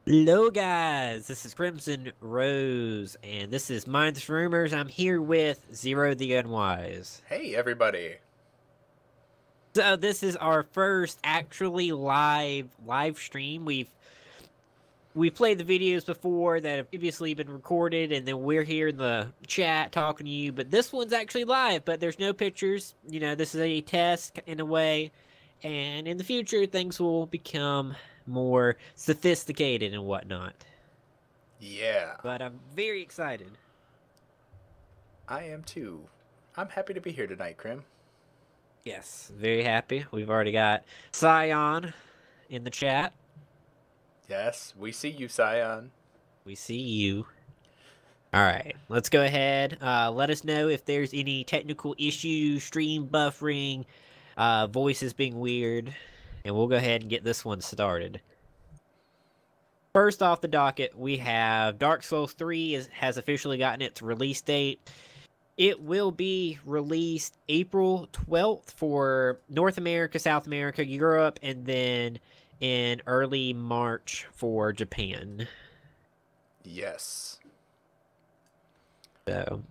Hello, guys. This is Crimson Rose, and this is MinusTheRumors. I'm here with Zero the Unwise. Hey, everybody. So this is our first actually live stream. We've played the videos before that have previously been recorded, and then we're here in the chat talking to you. But this one's actually live, but there's no pictures. You know, this is a test in a way, and in the future things will become more sophisticated and whatnot. Yeah, But I'm very excited. I am too. I'm happy to be here tonight, Krim. Yes, very happy. We've already got Scion in the chat. Yes, we see you, Scion. We see you. All right, let's go ahead. Let us know if there's any technical issues, stream buffering, voices being weird, and we'll go ahead and get this one started. First off the docket, we have Dark Souls 3 has officially gotten its release date. It will be released April 12th for North America, South America, Europe, and then in early March for Japan. Yes. So,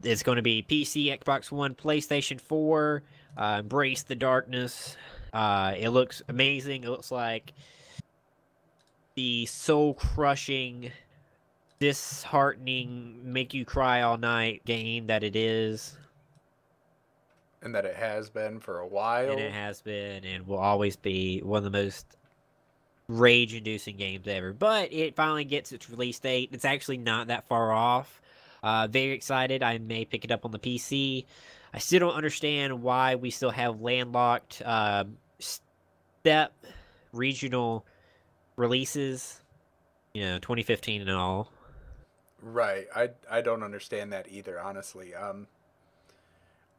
it's going to be PC, Xbox One, PlayStation 4. Embrace the darkness. It looks amazing. It looks like the soul-crushing, disheartening, make you cry all night game that it is. And that it has been for a while. And it has been and will always be one of the most rage-inducing games ever. But it finally gets its release date. It's actually not that far off. Very excited. I may pick it up on the PC. I still don't understand why we still have landlocked step regional releases. 2015 and all. Right. I don't understand that either, honestly.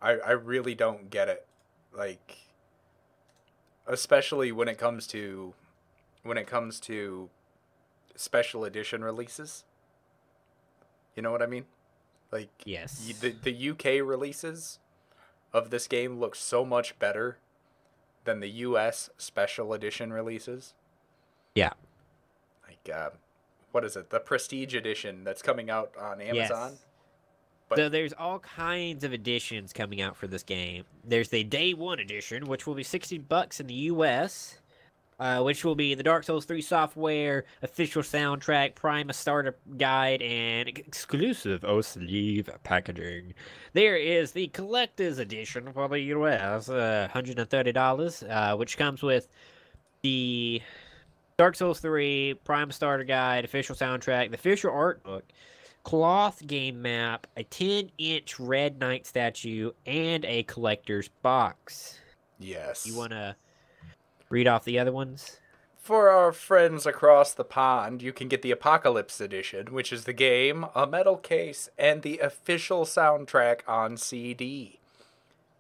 I really don't get it. Like, especially when it comes to special edition releases. You know what I mean? Like, Yes. the UK releases of this game look so much better than the US special edition releases. Yeah. Like, what is it? The Prestige edition that's coming out on Amazon. Yes. But So there's all kinds of editions coming out for this game. There's the Day 1 edition, which will be $60 in the US, which will be the Dark Souls 3 software, official soundtrack, Prima starter guide, and exclusive sleeve packaging. There is the Collector's Edition for the US, $130, which comes with the Dark Souls 3, Prime starter guide, official soundtrack, the official art book, cloth game map, a 10-inch red knight statue, and a collector's box. yes. You want to read off the other ones? For our friends across the pond, you can get the Apocalypse edition, which is the game, a metal case, and the official soundtrack on CD.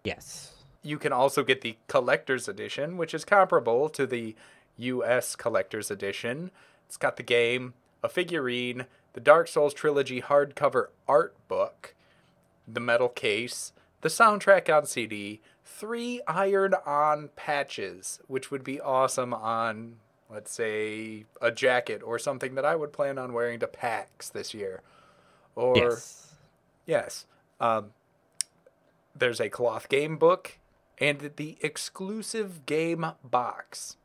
Yes. You can also get the Collector's edition, which is comparable to the US Collector's edition. It's got the game, a figurine, the Dark Souls Trilogy hardcover art book, the metal case, the soundtrack on CD, 3 iron-on patches, which would be awesome on, let's say, a jacket or something that I would plan on wearing to PAX this year. Or, yes, there's a cloth game book and the exclusive game box.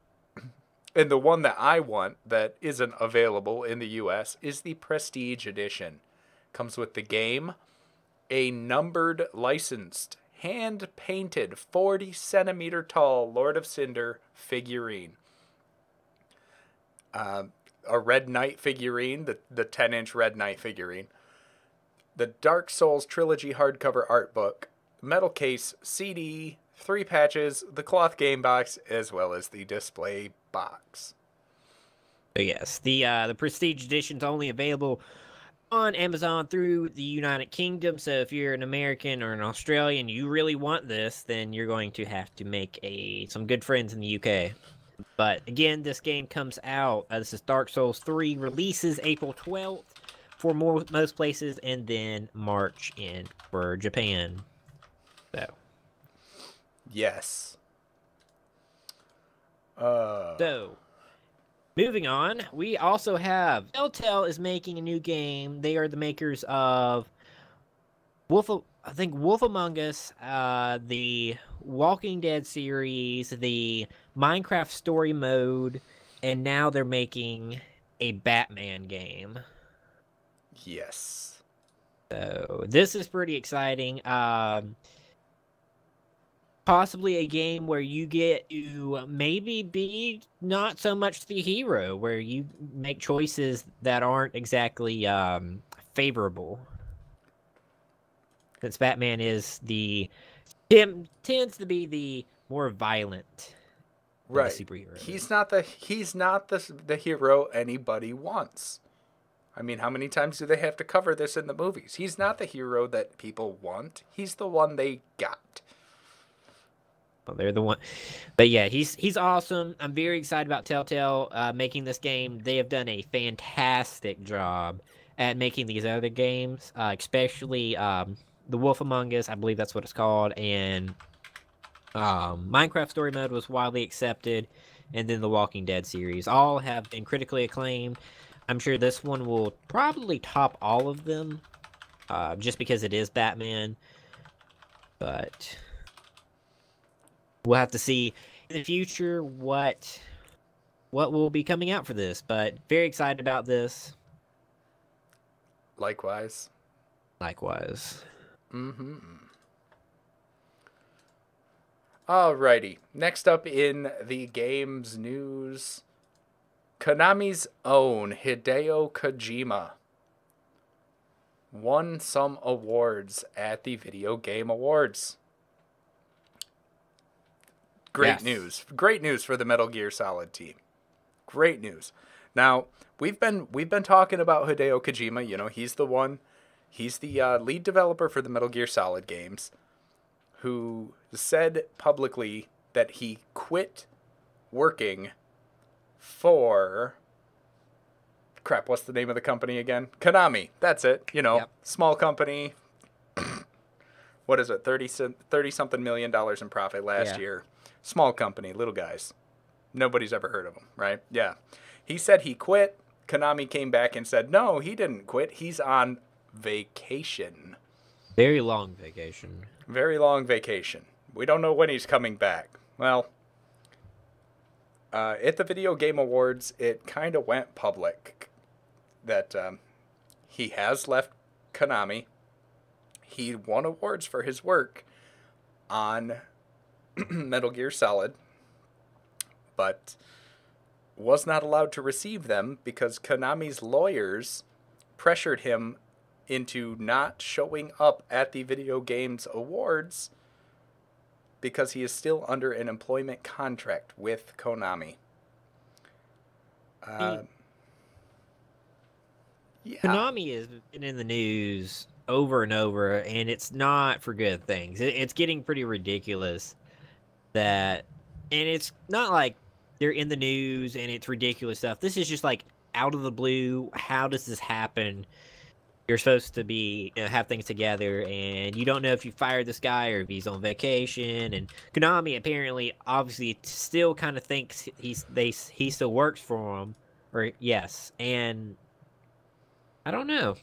And the one that I want that isn't available in the US is the Prestige edition. Comes with the game, a numbered, licensed, hand-painted, 40-centimeter-tall Lord of Cinder figurine. A Red Knight figurine, the 10-inch Red Knight figurine. The Dark Souls Trilogy hardcover art book, metal case, CD, 3 patches, the cloth game box, as well as the display box. So yes, the Prestige Edition is only available on Amazon through the United Kingdom. So if you're an American or an Australian, you really want this, then you're going to have to make some good friends in the UK. But again, this game comes out. This is Dark Souls 3, releases April 12th for most places, and then March for Japan. So. Yes. So, Moving on, we also have Telltale is making a new game. They are the makers of Wolf Among Us, the Walking Dead series, the Minecraft story mode, and now they're making a Batman game. Yes. So this is pretty exciting. Possibly a game where you get to maybe be not so much the hero, where you make choices that aren't exactly favorable. Since Batman is tends to be the more violent of the Right. superheroes. He's not the hero anybody wants. I mean, how many times do they have to cover this in the movies? He's not the hero that people want. He's the one they got. Well, they're the one, but yeah, he's awesome. I'm very excited about Telltale making this game. They have done a fantastic job at making these other games, especially the Wolf Among Us. I believe that's what it's called, and Minecraft Story Mode was widely accepted, and then the Walking Dead series all have been critically acclaimed. I'm sure this one will probably top all of them, just because it is Batman, but we'll have to see in the future what will be coming out for this. But very excited about this. Likewise. Likewise. Mm-hmm. Alrighty. Next up in the games news, Konami's own Hideo Kojima won some awards at the Video Game Awards. Great news. Great news for the Metal Gear Solid team. Great news. Now, we've been talking about Hideo Kojima. You know, he's the lead developer for the Metal Gear Solid games, who said publicly that he quit working for... Crap, what's the name of the company again? Konami. That's it. You know, Small company. What is it? 30-something million dollars in profit last year. Small company, little guys. Nobody's ever heard of them, right? Yeah. He said he quit. Konami came back and said, no, he didn't quit. He's on vacation. Very long vacation. Very long vacation. We don't know when he's coming back. Well, at the Video Game Awards, it kind of went public that he has left Konami. He won awards for his work on Metal Gear Solid, but was not allowed to receive them because Konami's lawyers pressured him into not showing up at the Video Games Awards because he is still under an employment contract with Konami. Konami has been in the news over and over, and it's not for good things. It's getting pretty ridiculous. And it's not like they're in the news and it's ridiculous stuff. This is just like out of the blue. How does this happen? You're supposed to be have things together, and you don't know if you fired this guy or if he's on vacation. And Konami apparently, obviously, still kind of thinks he still works for him, or yes. And I don't know.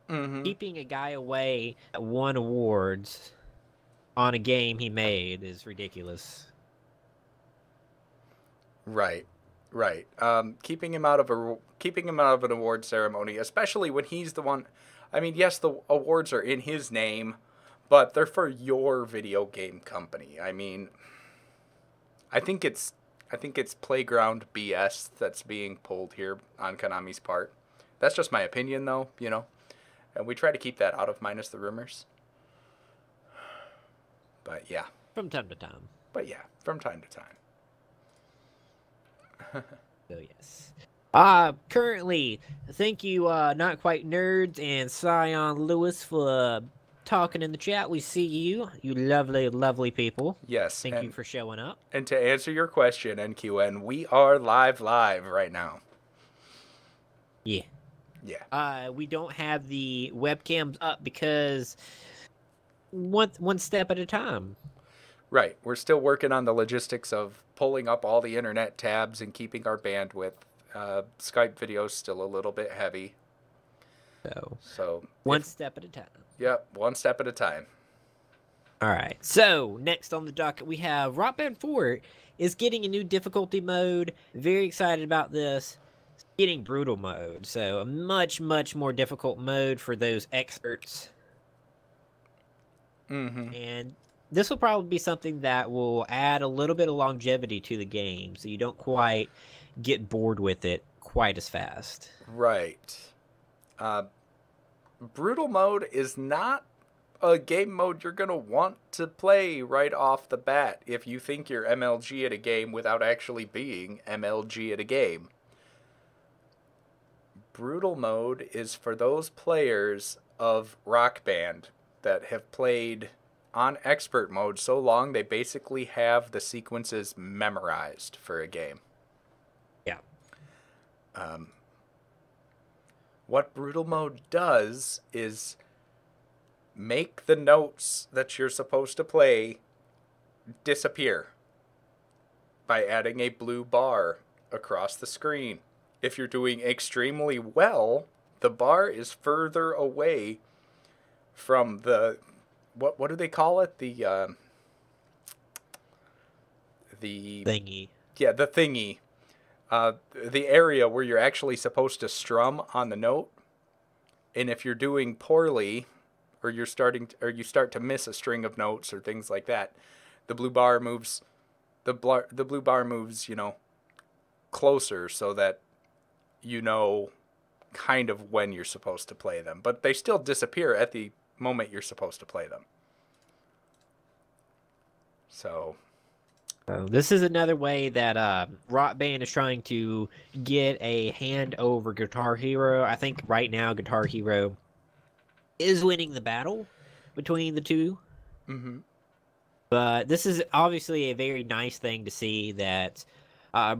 Keeping a guy away that won awards on a game he made is ridiculous. Right. Keeping him out of an award ceremony, especially when he's the one. I mean, yes, the awards are in his name, but they're for your video game company. I mean, I think it's playground BS that's being pulled here on Konami's part. That's just my opinion, though. You know, and we try to keep that out of Minus the Rumors. But yeah. From time to time. So yes. Currently, thank you, Not Quite Nerds and Scion Lewis for talking in the chat. We see you, you lovely, lovely people. Yes. Thank you for showing up. And to answer your question, NQN, we are live right now. Yeah. We don't have the webcams up because one step at a time. Right. We're still working on the logistics of pulling up all the internet tabs and keeping our bandwidth. Skype video's still a little bit heavy. So one step at a time. Yep, one step at a time. All right. So next on the docket, we have Rock Band 4 is getting a new difficulty mode. Very excited about this. It's getting brutal mode. So a much, much more difficult mode for those experts. And this will probably be something that will add a little bit of longevity to the game, so you don't quite get bored with it quite as fast. Right. Brutal mode is not a game mode you're going to want to play right off the bat if you think you're MLG at a game without actually being MLG at a game. Brutal mode is for those players of Rock Band that have played on expert mode so long they basically have the sequences memorized for a game. Yeah. What brutal mode does is make the notes that you're supposed to play disappear by adding a blue bar across the screen. If you're doing extremely well, the bar is further away from the what do they call it? The thingy. Yeah, the thingy. The area where you're actually supposed to strum on the note. And if you're doing poorly, or you start to miss a string of notes or things like that, the blue bar moves. The blue bar moves, closer so that you know kind of when you're supposed to play them, but they still disappear at the moment you're supposed to play them. So this is another way that Rock Band is trying to get a hand over Guitar Hero. I think right now Guitar Hero is winning the battle between the two. But this is obviously a very nice thing to see that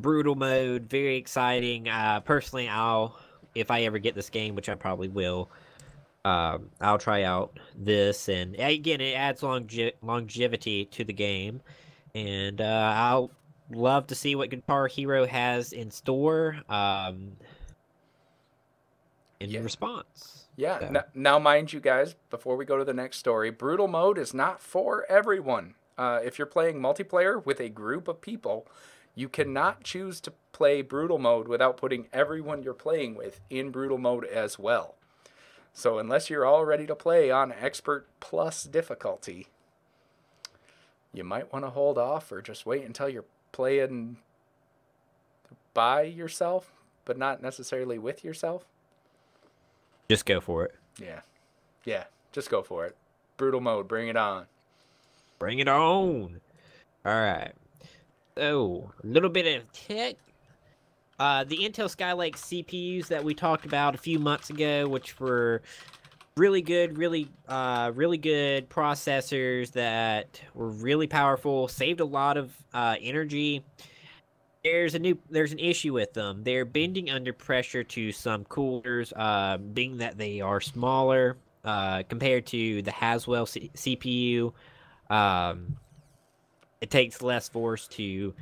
brutal mode, very exciting. Personally, if I ever get this game, which I probably will, I'll try out this, and again, it adds longevity to the game, and I'll love to see what Guitar Hero has in store in response. Yeah. So. Now, mind you guys, before we go to the next story, brutal mode is not for everyone. If you're playing multiplayer with a group of people, you cannot choose to play brutal mode without putting everyone you're playing with in brutal mode as well. So unless you're all ready to play on expert plus difficulty, you might want to hold off or just wait until you're playing by yourself, but not necessarily with yourself. Just go for it. Yeah, just go for it. Brutal mode, bring it on. Bring it on. All right. So, a little bit of tech. The Intel Skylake CPUs that we talked about a few months ago, which were really good, really good processors that were really powerful, saved a lot of energy. There's an issue with them. They're bending under pressure to some coolers, being that they are smaller compared to the Haswell CPU. It takes less force to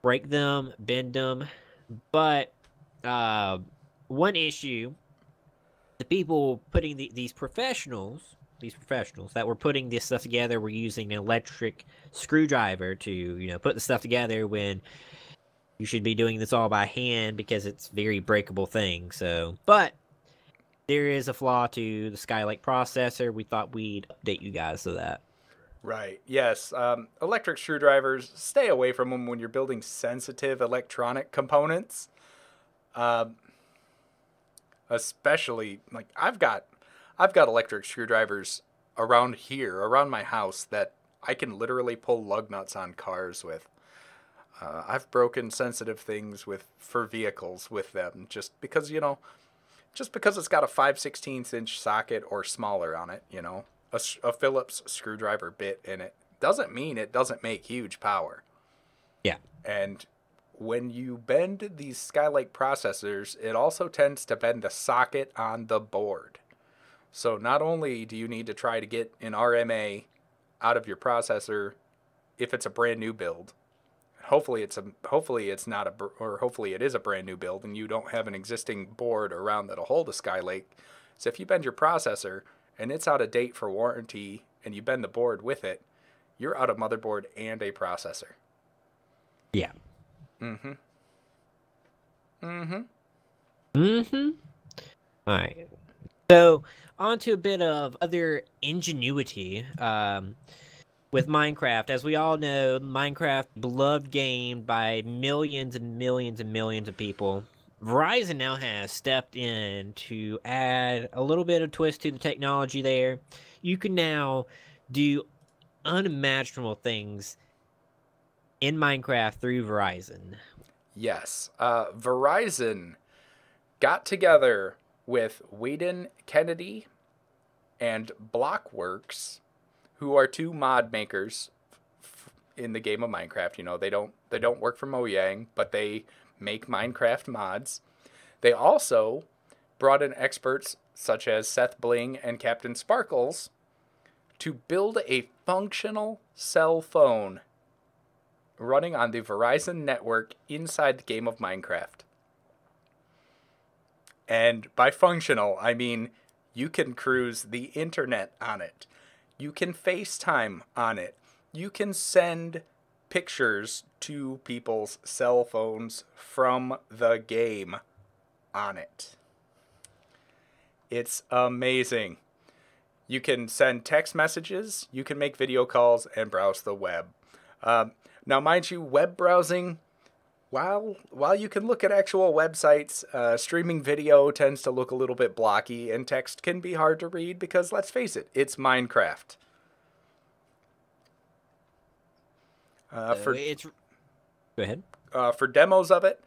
break them, bend them. But one issue, the people putting these professionals that were putting this stuff together were using an electric screwdriver to, put the stuff together when you should be doing this all by hand because it's a very breakable thing. So, but there is a flaw to the Skylake processor. We thought we'd update you guys to that. Right. Yes. Electric screwdrivers, stay away from them when you're building sensitive electronic components. Especially, like, I've got electric screwdrivers around my house that I can literally pull lug nuts on cars with. I've broken sensitive things for vehicles with them just because it's got a 5/16 inch socket or smaller on it, a Phillips screwdriver bit in it doesn't mean it doesn't make huge power. Yeah. And when you bend these Skylake processors, it also tends to bend the socket on the board. So not only do you need to try to get an RMA out of your processor if it's a brand new build. Hopefully it's not hopefully it is a brand new build and you don't have an existing board around that'll hold a Skylake. So if you bend your processor and it's out of date for warranty and you bend the board with it, you're out of motherboard and a processor. Yeah. Mm-hmm. All right. So on to a bit of other ingenuity. With Minecraft, as we all know, Minecraft, beloved game by millions and millions and millions of people. Verizon now has stepped in to add a little bit of twist to the technology there. You can now do unimaginable things in Minecraft through Verizon. Yes. Verizon got together with Whedon Kennedy and Blockworks, who are two mod makers in the game of Minecraft. You know, they don't work for Mojang, but they make Minecraft mods. They also brought in experts such as Seth Bling and Captain Sparkles to build a functional cell phone running on the Verizon network inside the game of Minecraft. And by functional, I mean you can cruise the internet on it. You can FaceTime on it. You can send pictures to people's cell phones from the game on it. It's amazing. You can send text messages, you can make video calls, and browse the web. Now, mind you, web browsing, while you can look at actual websites, streaming video tends to look a little bit blocky, and text can be hard to read because, let's face it, it's Minecraft. Go ahead. For demos of it,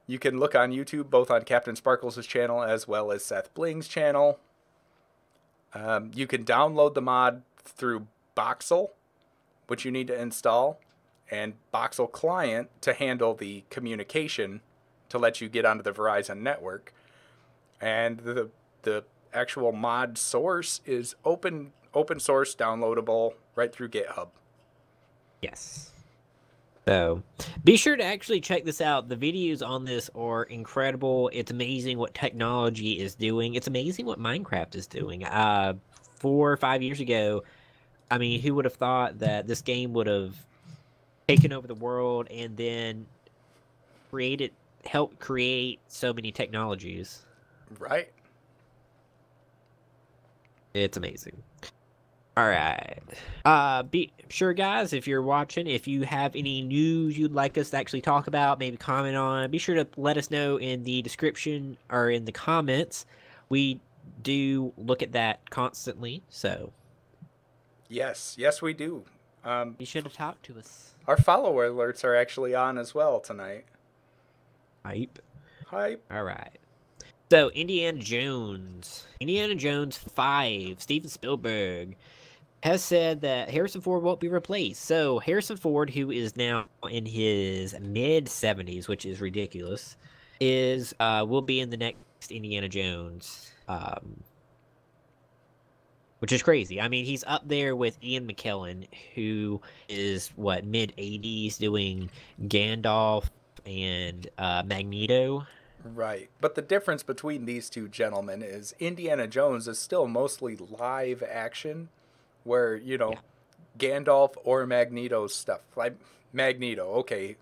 you can look on YouTube, both on Captain Sparkles' channel as well as Seth Bling's channel. You can download the mod through Voxel, which you need to install, and Voxel Client to handle the communication to let you get onto the Verizon network. And the actual mod source is open source, downloadable right through GitHub. Yes. So be sure to actually check this out. The videos on this are incredible. It's amazing what technology is doing. It's amazing what Minecraft is doing. 4 or 5 years ago, I mean, who would have thought that this game would have taken over the world and then helped create so many technologies? Right. It's amazing. All right. Be sure, guys, if you're watching, if you have any news you'd like us to actually talk about, maybe comment on, be sure to let us know in the description or in the comments. We do look at that constantly, so. Yes, we do. Be sure to talk to us. Our follower alerts are actually on as well tonight. Hype. All right. So, Indiana Jones 5, Steven Spielberg has said that Harrison Ford won't be replaced. So, Harrison Ford, who is now in his mid-70s, which is ridiculous, will be in the next Indiana Jones, which is crazy. I mean, he's up there with Ian McKellen, who is, mid-80s, doing Gandalf and Magneto. Right. But the difference between these two gentlemen is Indiana Jones is still mostly live action, where, Gandalf or Magneto's stuff. Like Magneto, okay,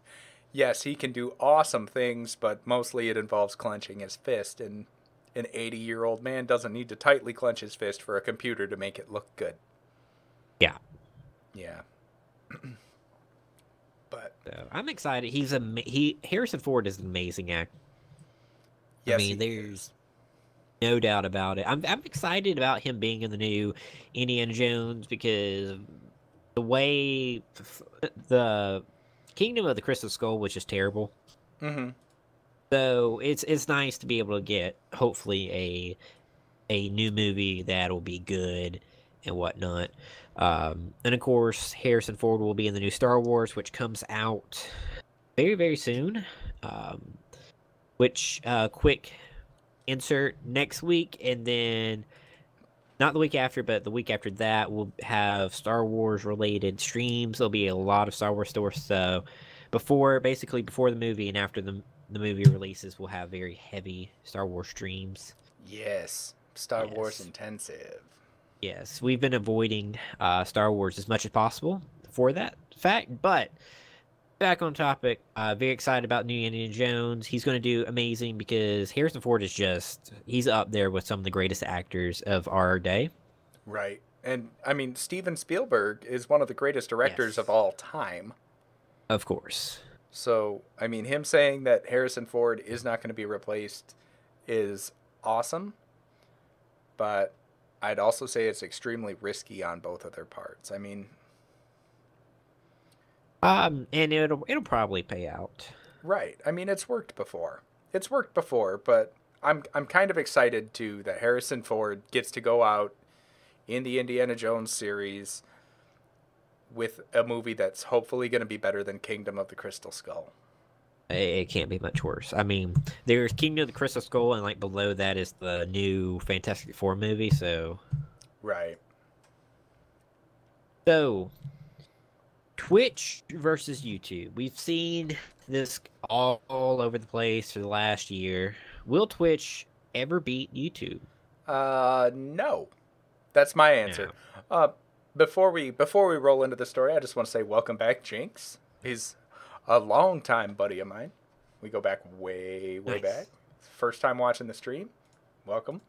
yes, he can do awesome things, but mostly it involves clenching his fist, and an 80-year-old man doesn't need to tightly clench his fist for a computer to make it look good. Yeah. Yeah. But so, I'm excited. Harrison Ford is an amazing actor. Yes, I mean, there's no doubt about it. I'm excited about him being in the new Indiana Jones because the way the Kingdom of the Crystal Skull was just terrible. Mm-hmm. So it's nice to be able to get hopefully a new movie that'll be good and whatnot. And of course, Harrison Ford will be in the new Star Wars, which comes out very, very soon. Which quick insert next week, and then not the week after, but the week after that, we'll have Star Wars related streams. There'll be a lot of Star Wars stuff. So basically before the movie and after the movie releases, we'll have very heavy Star Wars streams. Yes, Star Wars Yes. intensive. Yes, we've been avoiding Star Wars as much as possible for that fact. But back on topic, very excited about new Indiana Jones. He's going to do amazing because Harrison Ford is he's up there with some of the greatest actors of our day. Right. And I mean, Steven Spielberg is one of the greatest directors Yes. of all time. Of course. So, I mean, him saying that Harrison Ford is not going to be replaced is awesome. But I'd also say it's extremely risky on both of their parts. I mean, And it'll probably pay out. right. I mean, it's worked before. But I'm kind of excited too that Harrison Ford gets to go out in the Indiana Jones series with a movie that's hopefully going to be better than Kingdom of the Crystal Skull. It can't be much worse. I mean, there's Kingdom of the Crystal Skull, and like below that is the new Fantastic Four movie. Right. So Twitch versus YouTube. We've seen this all over the place for the last year. Will Twitch ever beat YouTube? No. That's my answer. Before we roll into the story, I just want to say welcome back, Jinx. He's a long-time buddy of mine. We go back way Nice. back. First time watching the stream. Welcome.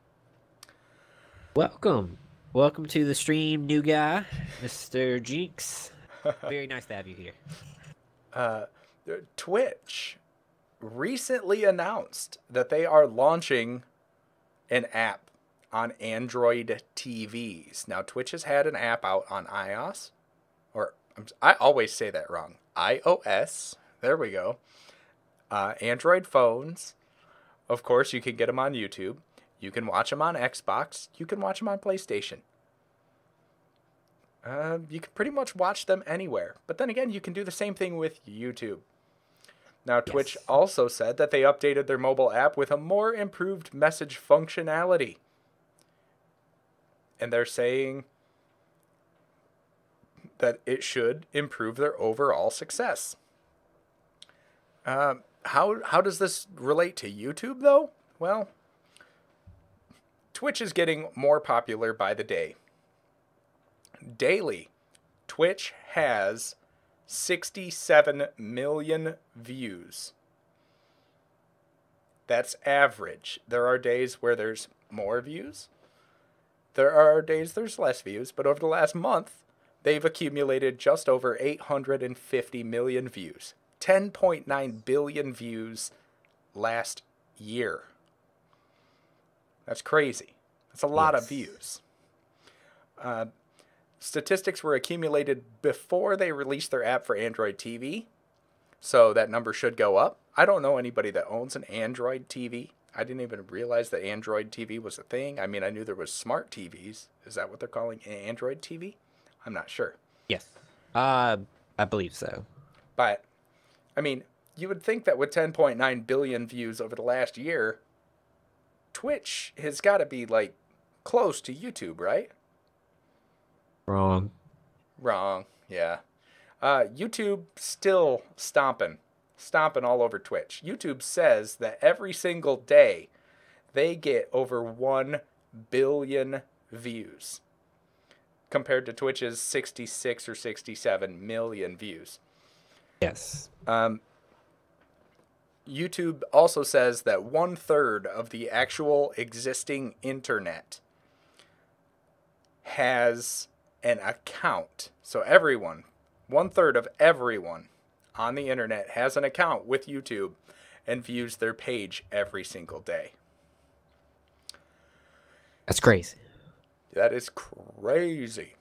Welcome to the stream, new guy, Mr. Jinx. Very nice to have you here. Twitch recently announced that they are launching an app on Android TVs. Now, Twitch has had an app out on iOS, or I always say that wrong. iOS. There we go. Android phones. Of course, you can get them on YouTube. You can watch them on Xbox. You can watch them on PlayStation. You can pretty much watch them anywhere. But then again, you can do the same thing with YouTube. Now, Twitch also said that they updated their mobile app with a more improved message functionality. And they're saying that it should improve their overall success. How does this relate to YouTube, though? Well, Twitch is getting more popular by the day. Daily, Twitch has 67 million views. That's average. There are days where there's more views. There are days there's less views, but over the last month, they've accumulated just over 850 million views. 10.9 billion views last year. That's crazy. That's a lot of views. Statistics were accumulated before they released their app for Android TV, so that number should go up. I don't know anybody that owns an Android TV. I didn't even realize that Android TV was a thing. I mean, I knew there was smart TVs. Is that what they're calling an Android TV? I'm not sure. Yes. I believe so. But, I mean, you would think that with 10.9 billion views over the last year, Twitch has got to be, like, close to YouTube, right? Wrong. Yeah. YouTube still stomping all over Twitch. YouTube says that every single day they get over 1 billion views compared to Twitch's 66 or 67 million views. Yes. YouTube also says that 1/3 of the actual existing internet has an account. So everyone, 1/3 of everyone on the internet has an account with YouTube and views their page every single day. That's crazy. That is crazy.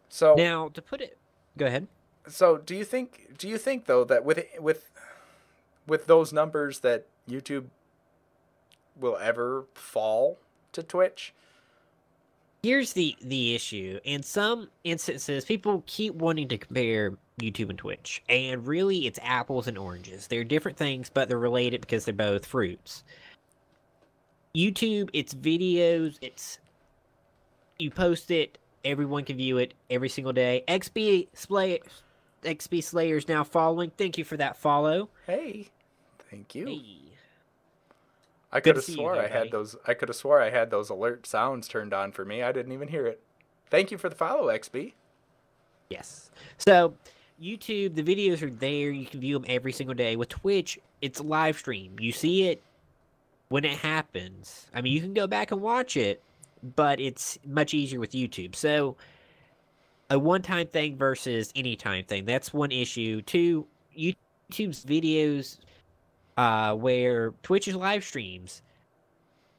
So Now, to put it... Go ahead. So do you think though that with those numbers that YouTube will ever fall to Twitch? Here's the issue. In some instances, people keep wanting to compare YouTube and Twitch, and really it's apples and oranges. They're different things, but they're related because they're both fruits. YouTube, it's videos, You post it, everyone can view it every single day. XB Slayer's now following. Thank you for that follow. Hey, thank you. Hey. I Good could to have see you swore there, I had buddy. those. I could have swore I had those alert sounds turned on for me. I didn't even hear it. Thank you for the follow, XB. Yes. So, YouTube, the videos are there. You can view them every single day. With Twitch, it's a live stream. You see it when it happens. I mean, you can go back and watch it, but it's much easier with YouTube. So, a one-time thing versus anytime thing. That's one issue. Two, YouTube's videos, where Twitch's live streams.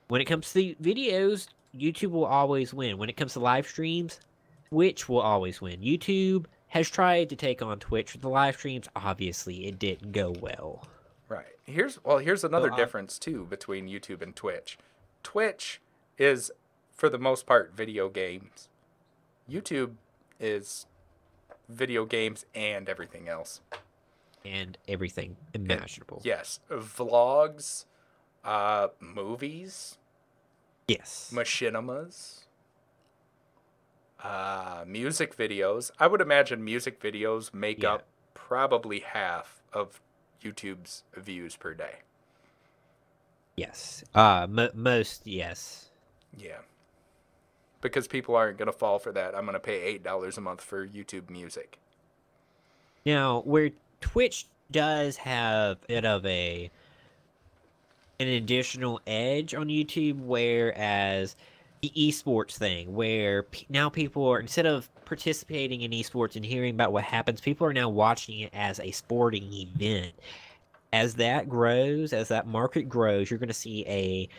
When it comes to videos, YouTube will always win. When it comes to live streams, Twitch will always win. YouTube has tried to take on Twitch with the live streams. Obviously, it didn't go well. Right. Here's another So, difference too between YouTube and Twitch. Twitch is, for the most part, video games. YouTube is video games and everything else. and everything imaginable. Yes, vlogs, movies, Yes. machinimas, music videos. I would imagine music videos make Yeah. up probably half of YouTube's views per day. Yes. Most, yes. Yeah. Because people aren't going to fall for that. I'm going to pay $8 a month for YouTube music. Now, where Twitch does have a bit of an additional edge on YouTube, whereas the esports thing, where now people are, instead of participating in esports and hearing about what happens, people are now watching it as a sporting event. As that grows, as that market grows, you're going to see a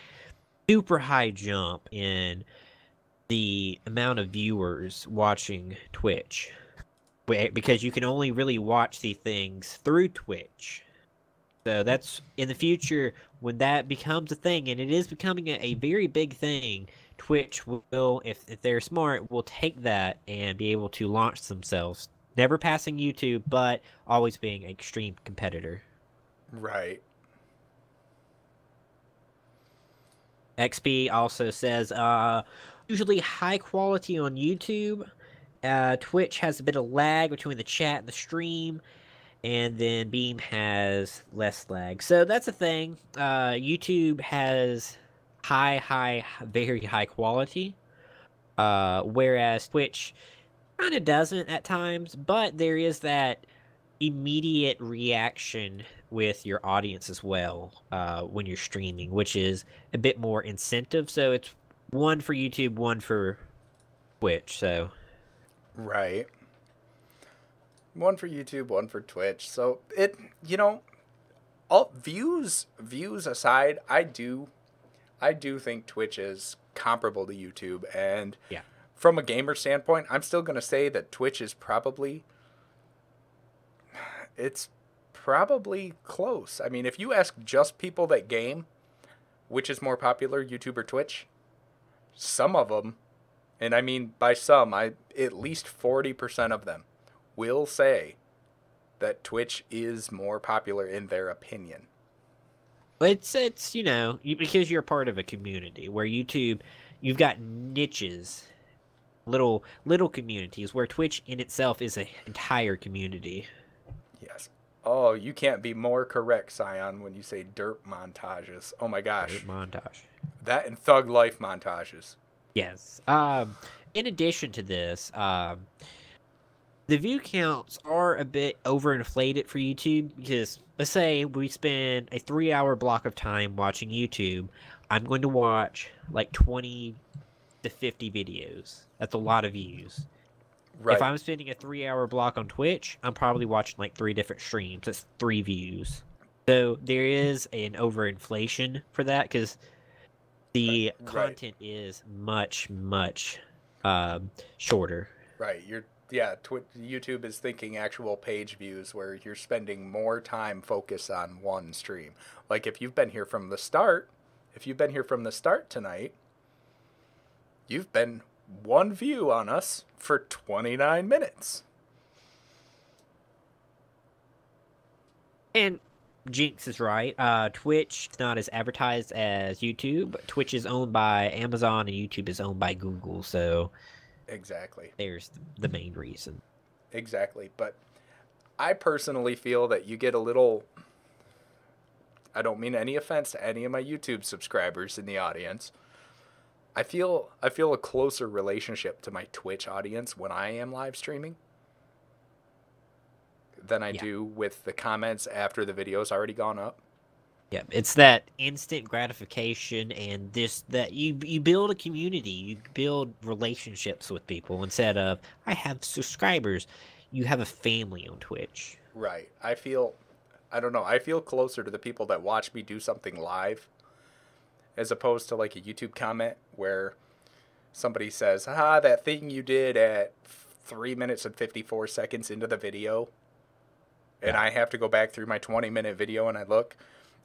super high jump in the amount of viewers watching Twitch. Because you can only really watch these things through Twitch. So that's in the future when that becomes a thing, and it is becoming a very big thing. Twitch will, if they're smart, will take that and be able to launch themselves, never passing YouTube, but always being an extreme competitor. Right. XP also says, usually high quality on YouTube. Twitch has a bit of lag between the chat and the stream, and then Beam has less lag. So that's a thing. YouTube has very high quality, whereas Twitch kind of doesn't at times, but there is that immediate reaction with your audience as well when you're streaming, which is a bit more incentive. So it's one for YouTube, one for Twitch. So Right. One for YouTube, one for Twitch. So all views aside, I do think Twitch is comparable to YouTube, and yeah, from a gamer standpoint, I'm still going to say that Twitch is probably close. I mean, if you ask just people that game, which is more popular, YouTube or Twitch, some of them, and I mean by some, at least 40% of them will say that Twitch is more popular in their opinion. it's because you're part of a community where YouTube, you've got niches, little communities, where Twitch in itself is an entire community. Yes. Oh, you can't be more correct, Scion, when you say derp montages. Oh my gosh. Great montage. That and Thug Life montages. Yes. In addition to this, the view counts are a bit overinflated for YouTube because let's say we spend a 3-hour block of time watching YouTube. I'm going to watch like 20 to 50 videos. That's a lot of views. Right. If I'm spending a 3-hour block on Twitch, I'm probably watching like 3 different streams. That's 3 views. So there is an overinflation for that because the content is much shorter. Right. YouTube is thinking actual page views where you're spending more time focused on one stream. Like if you've been here from the start tonight, you've been one view on us for 29 minutes. And Jinx is right. Twitch is not as advertised as YouTube. Twitch is owned by Amazon and YouTube is owned by Google, so Exactly. there's the main reason. Exactly. But I personally feel that you get a little. I don't mean any offense to any of my YouTube subscribers in the audience. I feel a closer relationship to my Twitch audience when I am live streaming than I do with the comments after the video's already gone up. Yeah, it's that instant gratification and that you build a community, you build relationships with people instead of I have subscribers. You have a family on Twitch. Right. I don't know. I feel closer to the people that watch me do something live as opposed to like a YouTube comment where somebody says, that thing you did at 3 minutes and 54 seconds into the video. And I have to go back through my 20-minute video and I look.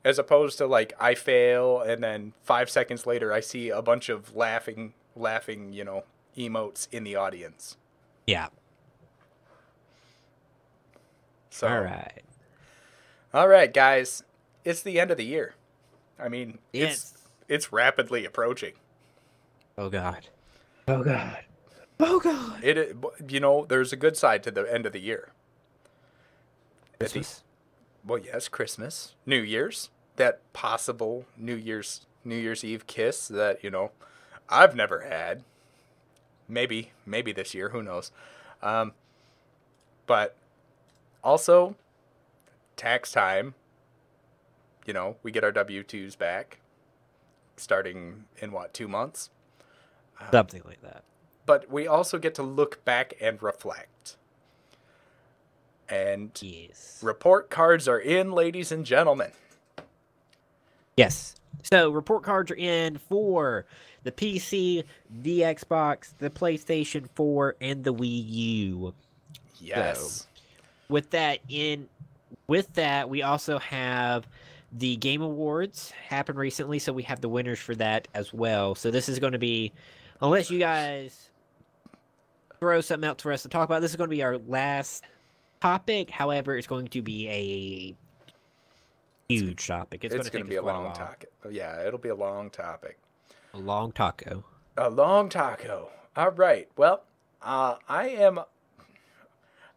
As opposed to like I fail and then 5 seconds later I see a bunch of laughing, emotes in the audience. Yeah. So, All right, guys. It's the end of the year. I mean, yes. It's rapidly approaching. Oh God. Oh God. Oh God. There's a good side to the end of the year. Christmas. Well, yes, Christmas, New Year's, that possible New Year's Eve kiss that, I've never had. Maybe this year, who knows. But also tax time. We get our W-2s back starting in 2 months? Something like that. But we also get to look back and reflect. And yes. Report cards are in, ladies and gentlemen. Yes. So report cards are in for the PC, the Xbox, the PlayStation 4, and the Wii U. Yes. So, with that, we also have the Game Awards happened recently, so we have the winners for that as well. So this is going to be, unless you guys throw something else for us to talk about, this is going to be our last topic. However, it's going to be a huge topic. It's going to be a long topic. Yeah, it'll be a long topic. A long taco. A long taco. All right. Well, I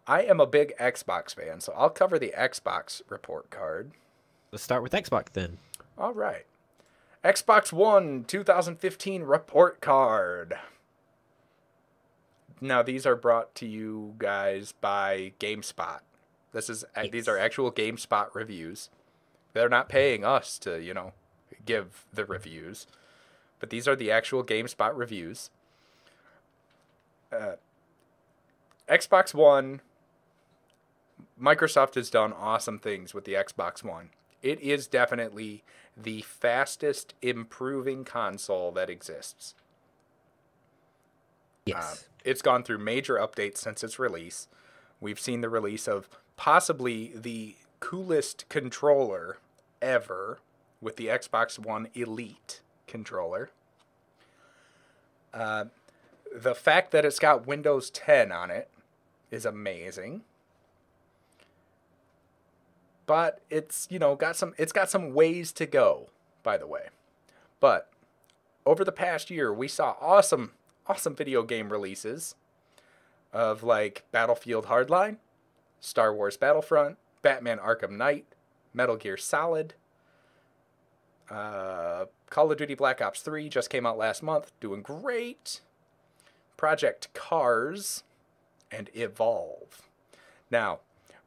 am a big Xbox fan, so I'll cover the Xbox report card. Let's start with Xbox then. All right. Xbox One 2015 report card. Now, these are brought to you guys by GameSpot. These are actual GameSpot reviews. They're not paying us to, give the reviews. But these are the actual GameSpot reviews. Xbox One, Microsoft has done awesome things with the Xbox One. It is definitely the fastest improving console that exists. Yes. It's gone through major updates since its release. We've seen the release of possibly the coolest controller ever with the Xbox One Elite controller. The fact that it's got Windows 10 on it is amazing. But it's, got some ways to go, by the way. But over the past year, we saw awesome video game releases of like Battlefield Hardline, Star Wars Battlefront, Batman Arkham Knight, Metal Gear Solid, Call of Duty Black Ops 3 just came out last month, doing great. Project Cars, and Evolve. Now,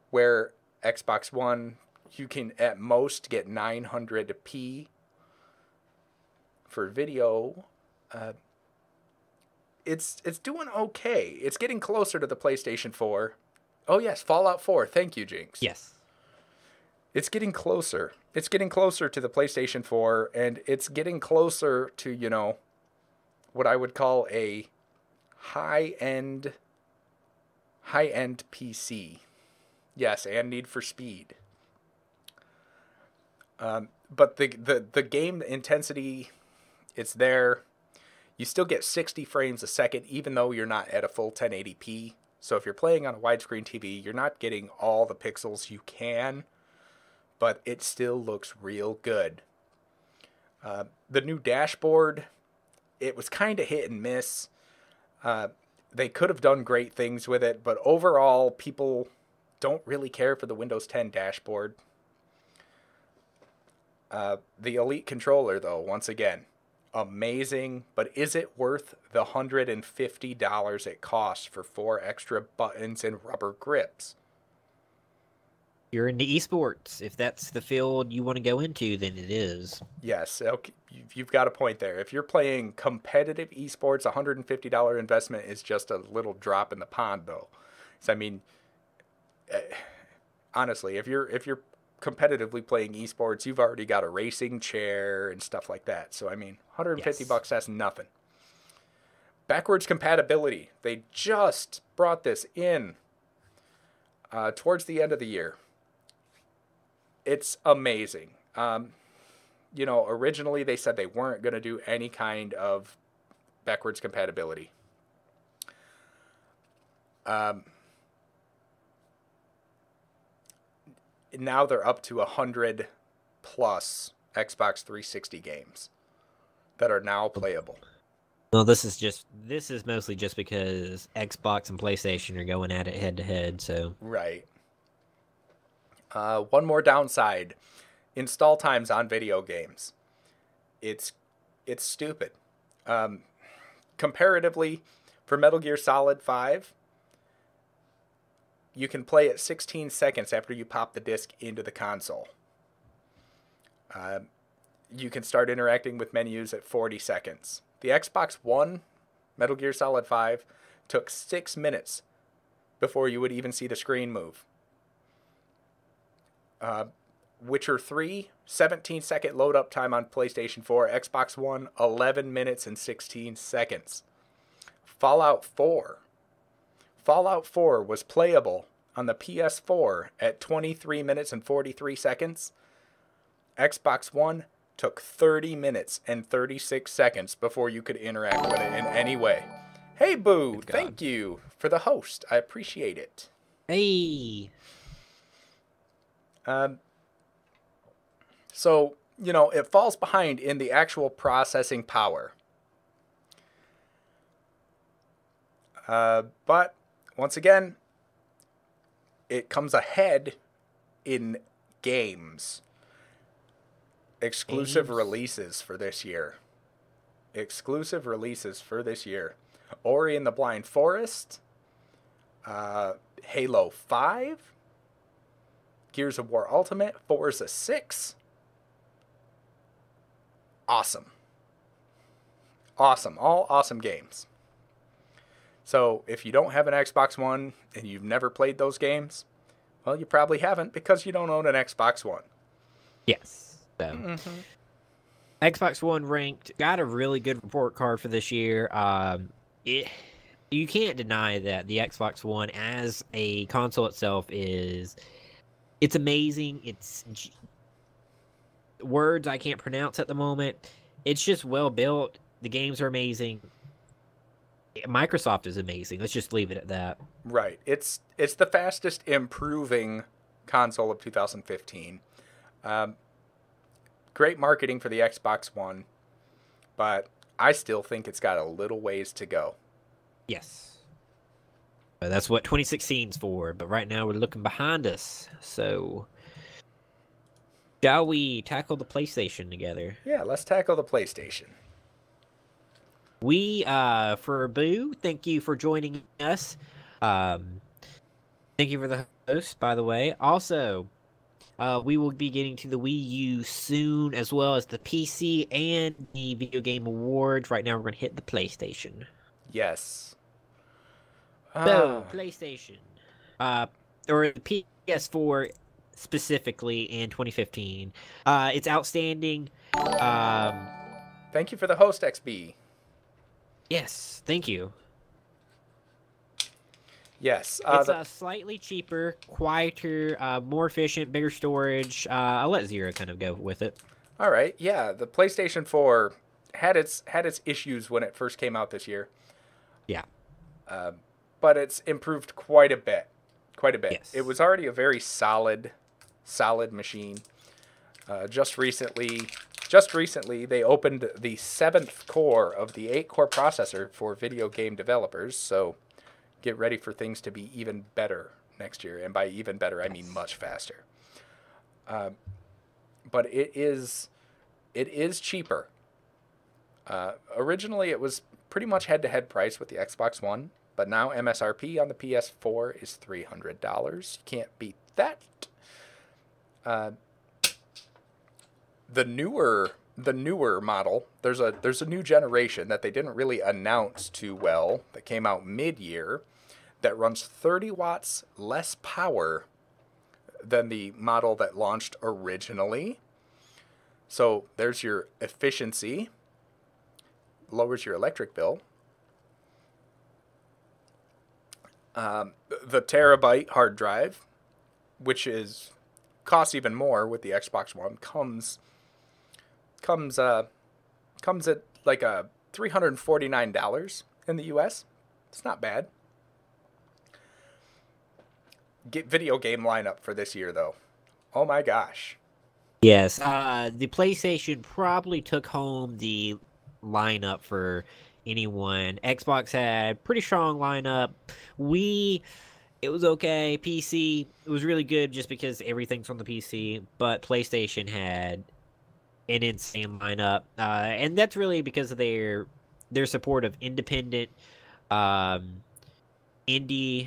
where Xbox One, you can at most get 900p for video. It's doing okay. It's getting closer to the PlayStation 4. Oh yes, Fallout 4. Thank you, Jinx. Yes. It's getting closer. It's getting closer to the PlayStation 4, and it's getting closer to, what I would call a high-end PC. Yes, and Need for Speed. But the game intensity, it's there. You still get 60 frames a second, even though you're not at a full 1080p. So if you're playing on a widescreen TV, you're not getting all the pixels you can. but it still looks real good. The new dashboard, it was kind of hit and miss. They could have done great things with it, but overall, people don't really care for the Windows 10 dashboard. The Elite controller, though, once again, amazing, but is it worth the $150 it costs for 4 extra buttons and rubber grips? You're into esports. If that's the field you want to go into, then it is. Yes, okay, you've got a point there. If you're playing competitive esports, a $150 investment is just a little drop in the pond, though. So, I mean, honestly, if you're competitively playing esports, you've already got a racing chair and stuff like that. So, I mean, $150, that's nothing. Backwards compatibility. They just brought this in towards the end of the year. It's amazing. Originally they said they weren't going to do any kind of backwards compatibility. Now they're up to 100 plus Xbox 360 games that are now playable. Well, this is mostly just because Xbox and PlayStation are going at it head to head, so. Right. One more downside. Install times on video games. It's stupid. Comparatively, for Metal Gear Solid 5, you can play it 16 seconds after you pop the disc into the console. You can start interacting with menus at 40 seconds. The Xbox One, Metal Gear Solid 5, took 6 minutes before you would even see the screen move. Witcher 3, 17-second load-up time on PlayStation 4. Xbox One, 11 minutes and 16 seconds. Fallout 4. Fallout 4 was playable on the PS4 at 23 minutes and 43 seconds. Xbox One took 30 minutes and 36 seconds before you could interact with it in any way. Hey, Boo, thank you for the host. I appreciate it. Hey. So, it falls behind in the actual processing power. But, once again, it comes ahead in games. Exclusive releases for this year. Ori and the Blind Forest. Halo 5. Gears of War Ultimate. Forza 6. Awesome. All awesome games. So, if you don't have an Xbox One and you've never played those games, well, you probably haven't because you don't own an Xbox One. Yes. So, Xbox One got a really good report card for this year. You can't deny that the Xbox One as a console itself it's amazing. It's words I can't pronounce at the moment. It's just well built. The games are amazing. Microsoft is amazing. Let's just leave it at that. Right. It's the fastest improving console of 2015. Great marketing for the Xbox One, but I still think it's got a little ways to go. Yes. That's what 2016's for, but right now we're looking behind us. So, shall we tackle the PlayStation together? Yeah, let's tackle the PlayStation. For Boo, thank you for joining us. Thank you for the host, by the way. Also, we will be getting to the Wii U soon, as well as the PC and the Video Game Awards. Right now, we're going to hit the PlayStation. Yes. So, PlayStation. Or the PS4 specifically in 2015. It's outstanding. Thank you for the host, XB. Yes, thank you. Yes. It's slightly cheaper, quieter, more efficient, bigger storage. I'll let Zero kind of go with it. All right. Yeah, the PlayStation 4 had its issues when it first came out this year. Yeah. But it's improved quite a bit. Yes. It was already a very solid solid machine. Just recently, they opened the 7th core of the 8-core processor for video game developers. So get ready for things to be even better next year. And by even better, I mean much faster. But it is cheaper. Originally, it was pretty much head-to-head price with the Xbox One. But now MSRP on the PS4 is $300. You can't beat that. The newer model, there's a new generation that they didn't really announce too well that came out mid-year that runs 30 watts less power than the model that launched originally. So there's your efficiency, lowers your electric bill. The terabyte hard drive, which costs even more with the Xbox One, comes at like $349 in the US. It's not bad. Get video game lineup for this year though. Oh my gosh. Yes, the PlayStation probably took home the lineup for anyone. Xbox had pretty strong lineup. It was okay. PC, it was really good just because everything's on the PC. But PlayStation had an insane lineup, and that's really because of their support of independent, indie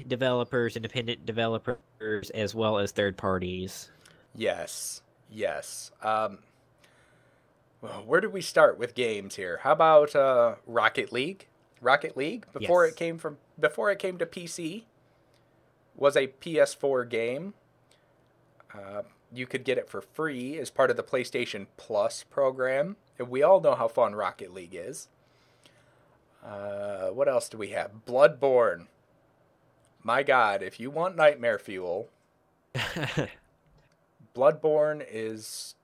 developers, independent developers, as well as third parties. Yes. Well, where do we start with games here? How about Rocket League? Rocket League, before Yes. it came to PC, was a PS4 game. You could get it for free as part of the PlayStation Plus program. And we all know how fun Rocket League is. What else do we have? Bloodborne. My God, if you want nightmare fuel, Bloodborne is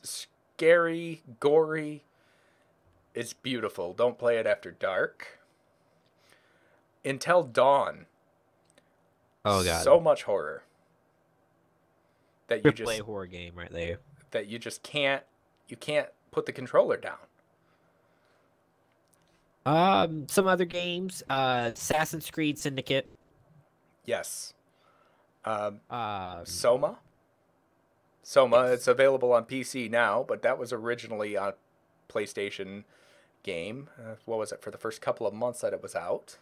scary, gory. It's beautiful. Don't play it after dark. Until Dawn. Oh god, So much horror that you AAA just horror game right there. can't put the controller down. Some other games, Assassin's Creed Syndicate. Yes. Um, Soma. yes. It's available on PC now, but that was originally a PlayStation game. What was it, for the first couple of months that it was out?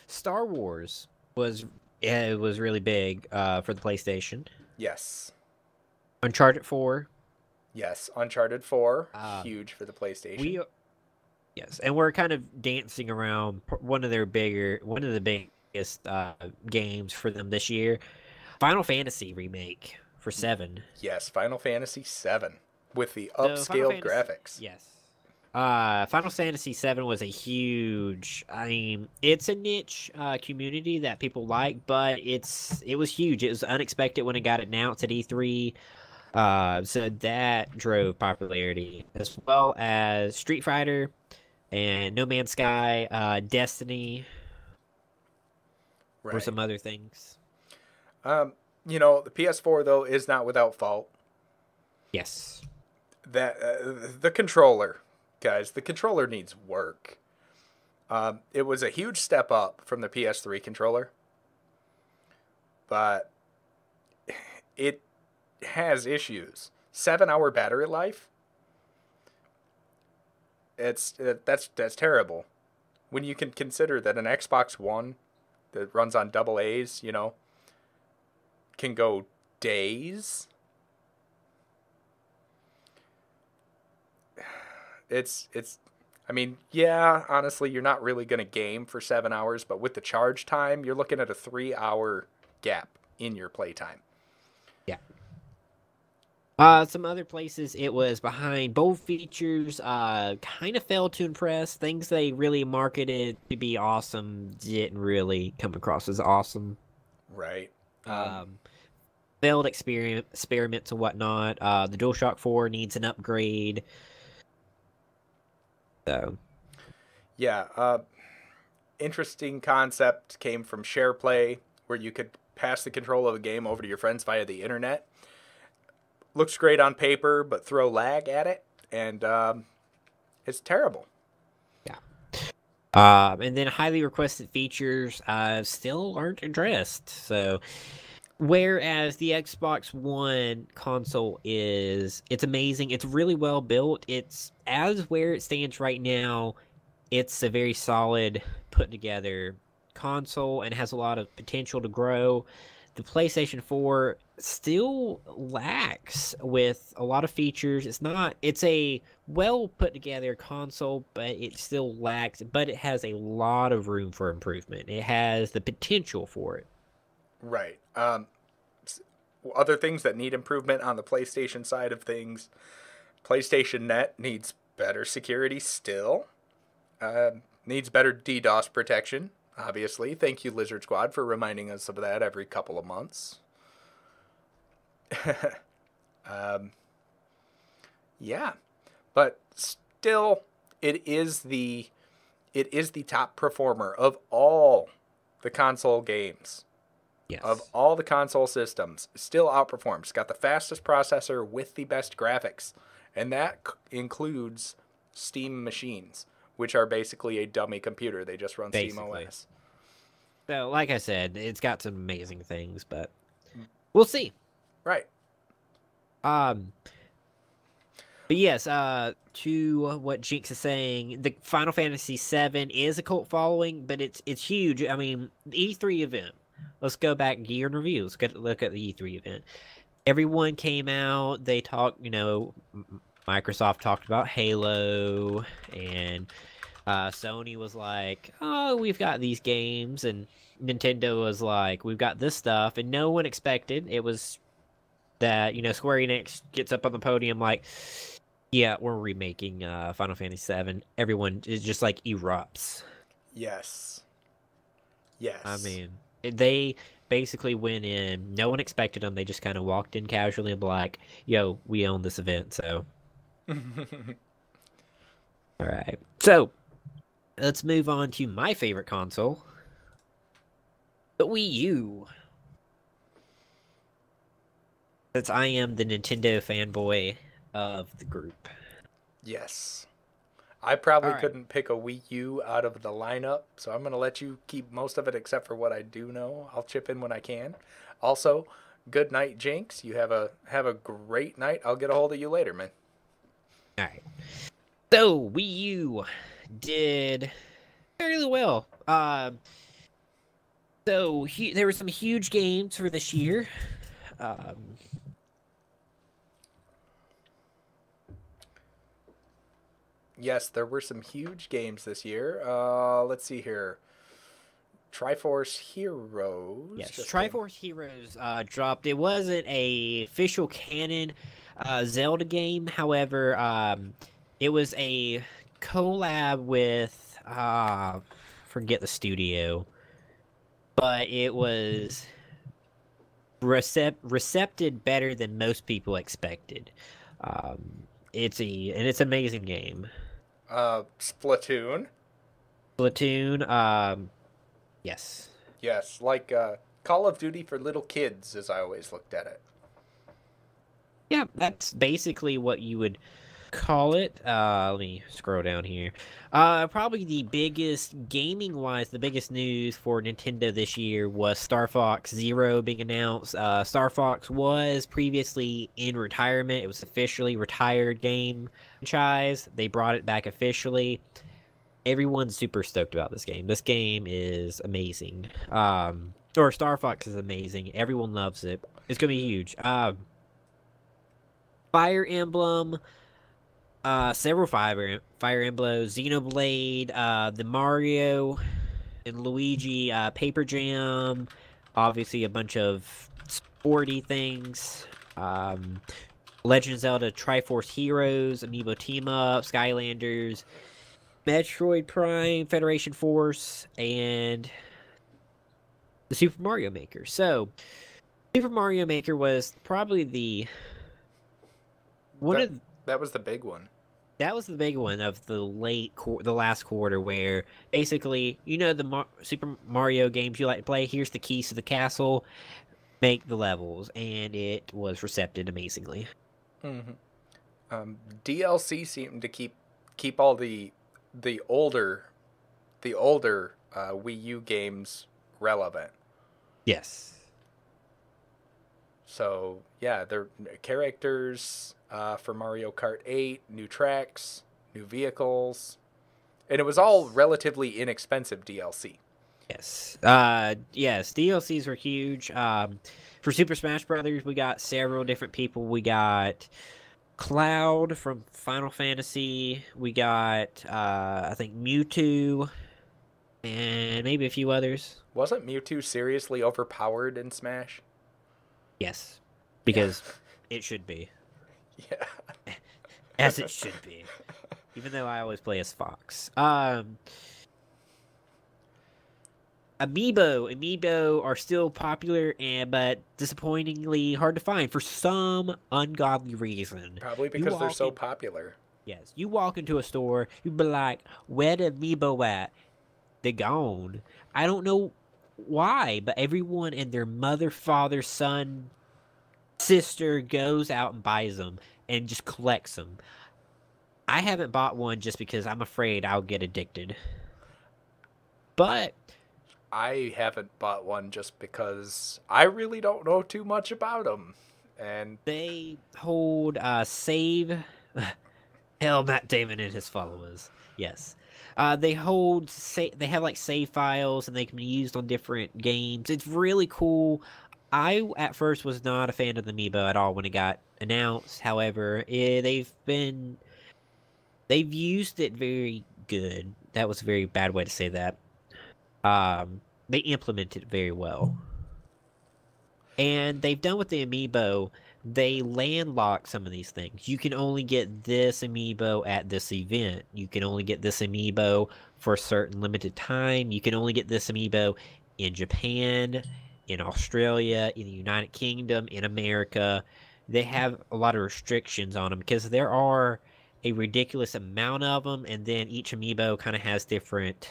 Star Wars it was really big for the PlayStation. Yes. Uncharted 4. Yes, Uncharted 4, Um, huge for the PlayStation. Yes, and we're kind of dancing around one of the biggest games for them this year, Final Fantasy remake for 7. Yes, Final Fantasy 7 with the So upscaled graphics. Yes. Final Fantasy 7 was a huge. I mean, it's a niche community that people like, but it was huge. It was unexpected when it got announced at E3. So that drove popularity, as well as Street Fighter and No Man's Sky, Destiny, or Right. some other things. The PS4 though is not without fault. Yes. That the controller, guys, the controller needs work. It was a huge step up from the PS3 controller, but it has issues. 7-hour battery life. That's terrible. When you can consider that an Xbox One that runs on double A's, can go days. I mean, yeah, honestly, you're not really going to game for 7 hours, but with the charge time, you're looking at a 3-hour gap in your playtime. Yeah. Some other places it was behind. Both features kind of failed to impress. Things they really marketed to be awesome didn't really come across as awesome. Right. Failed experiments and whatnot. The DualShock 4 needs an upgrade. So. Yeah. Interesting concept came from SharePlay, where you could pass the control of the game over to your friends via the internet. Looks great on paper, but throw lag at it, and it's terrible. Yeah. And then highly requested features still aren't addressed. So, whereas the Xbox One console it's amazing. It's really well built. It's as where it stands right now. It's a very solid, put together console and has a lot of potential to grow. The PlayStation 4 still lacks with a lot of features. It's a well put together console, but it still lacks, but it has a lot of room for improvement. It has the potential for it. Right. Other things that need improvement on the PlayStation side of things, PlayStation Net needs better security still. Needs better DDoS protection. Obviously, thank you, Lizard Squad, for reminding us of that every couple of months. Yeah, but still, it is the top performer of all the console games. Yes. Of all the console systems, still outperforms. It's got the fastest processor with the best graphics, and that includes Steam machines, which are basically a dummy computer. They just run Basically. SteamOS. So, like I said, it's got some amazing things, but we'll see. Right. But yes, to what Jinx is saying, the Final Fantasy VII is a cult following, but it's huge. I mean, the E3 event. Let's go back year in review. Let's look at the E3 event. Everyone came out. They talked. Microsoft talked about Halo, and Sony was like, "Oh, we've got these games," and Nintendo was like, "We've got this stuff," and no one expected it was that Square Enix gets up on the podium like, "Yeah, we're remaking Final Fantasy VII." Everyone is just like erupts. Yes. Yes. I mean, they basically went in. No one expected them. They just kind of walked in casually and be like, "Yo, we own this event." So, all right. So, let's move on to my favorite console, the Wii U. Since I am the Nintendo fanboy of the group. Yes. I probably couldn't pick a Wii U out of the lineup, so I'm going to let you keep most of it except for what I do know. I'll chip in when I can. Also, good night, Jinx. You have a great night. I'll get a hold of you later, man. All right. So, Wii U did fairly well. So there were some huge games for this year. Yes, there were some huge games this year. Let's see here. Triforce Heroes. Yes, Triforce Heroes dropped. It wasn't a official canon Zelda game. However, it was a collab with forget the studio, but it was recepted better than most people expected. It's an amazing game. Splatoon. Splatoon. Yes. Yes, like Call of Duty for little kids, as I always looked at it. Yeah, that's basically what you would call it. Let me scroll down here. Probably the biggest, gaming-wise, the biggest news for Nintendo this year was Star Fox Zero being announced. Star Fox was previously in retirement. It was officially retired game franchise. They brought it back officially. Everyone's super stoked about this game. This game is amazing. Or Star Fox is amazing. Everyone loves it. It's gonna be huge. Fire Emblem, several Fire Emblems, Xenoblade, the Mario and Luigi Paper Jam, obviously a bunch of sporty things. Legend of Zelda Triforce Heroes, Amiibo Team Up, Skylanders, Metroid Prime, Federation Force, and the Super Mario Maker. So, Super Mario Maker was probably that was the big one. That was the big one of the the last quarter, where basically, the Super Mario games you like to play. Here's the keys to the castle. Make the levels, and it was recepted amazingly. Hmm. DLC seemed to keep all the older Wii U games relevant. Yes. So yeah, they're characters for Mario Kart 8, new tracks, new vehicles, and it was all Yes. relatively inexpensive DLC. Yes. Yes, DLCs were huge. For Super Smash Brothers, we got several different people. We got Cloud from Final Fantasy. We got I think Mewtwo and maybe a few others. Wasn't Mewtwo seriously overpowered in Smash? Yes. Because it should be. Yeah. As it should be. Even though I always play as Fox. Amiibo are still popular, but disappointingly hard to find for some ungodly reason. Probably You because they're walk so in, popular. yes, you walk into a store, you be like, "Where the Amiibo at?" They're gone. I don't know why, but everyone and their mother, father, son, sister goes out and buys them and just collects them. I haven't bought one just because I'm afraid I'll get addicted. But I haven't bought one just because I really don't know too much about them. And they hold save. Hell, Matt Damon and his followers. Yes. They hold they have like save files and they can be used on different games. It's really cool. I at first was not a fan of the Amiibo at all when it got announced. However, they've used it very good. That was a very bad way to say that. They implemented it very well. And they've done with the Amiibo, they landlock some of these things. You can only get this Amiibo at this event. You can only get this Amiibo for a certain limited time. You can only get this Amiibo in Japan, in Australia, in the United Kingdom, in America. They have a lot of restrictions on them because there are a ridiculous amount of them, and then each Amiibo kind of has different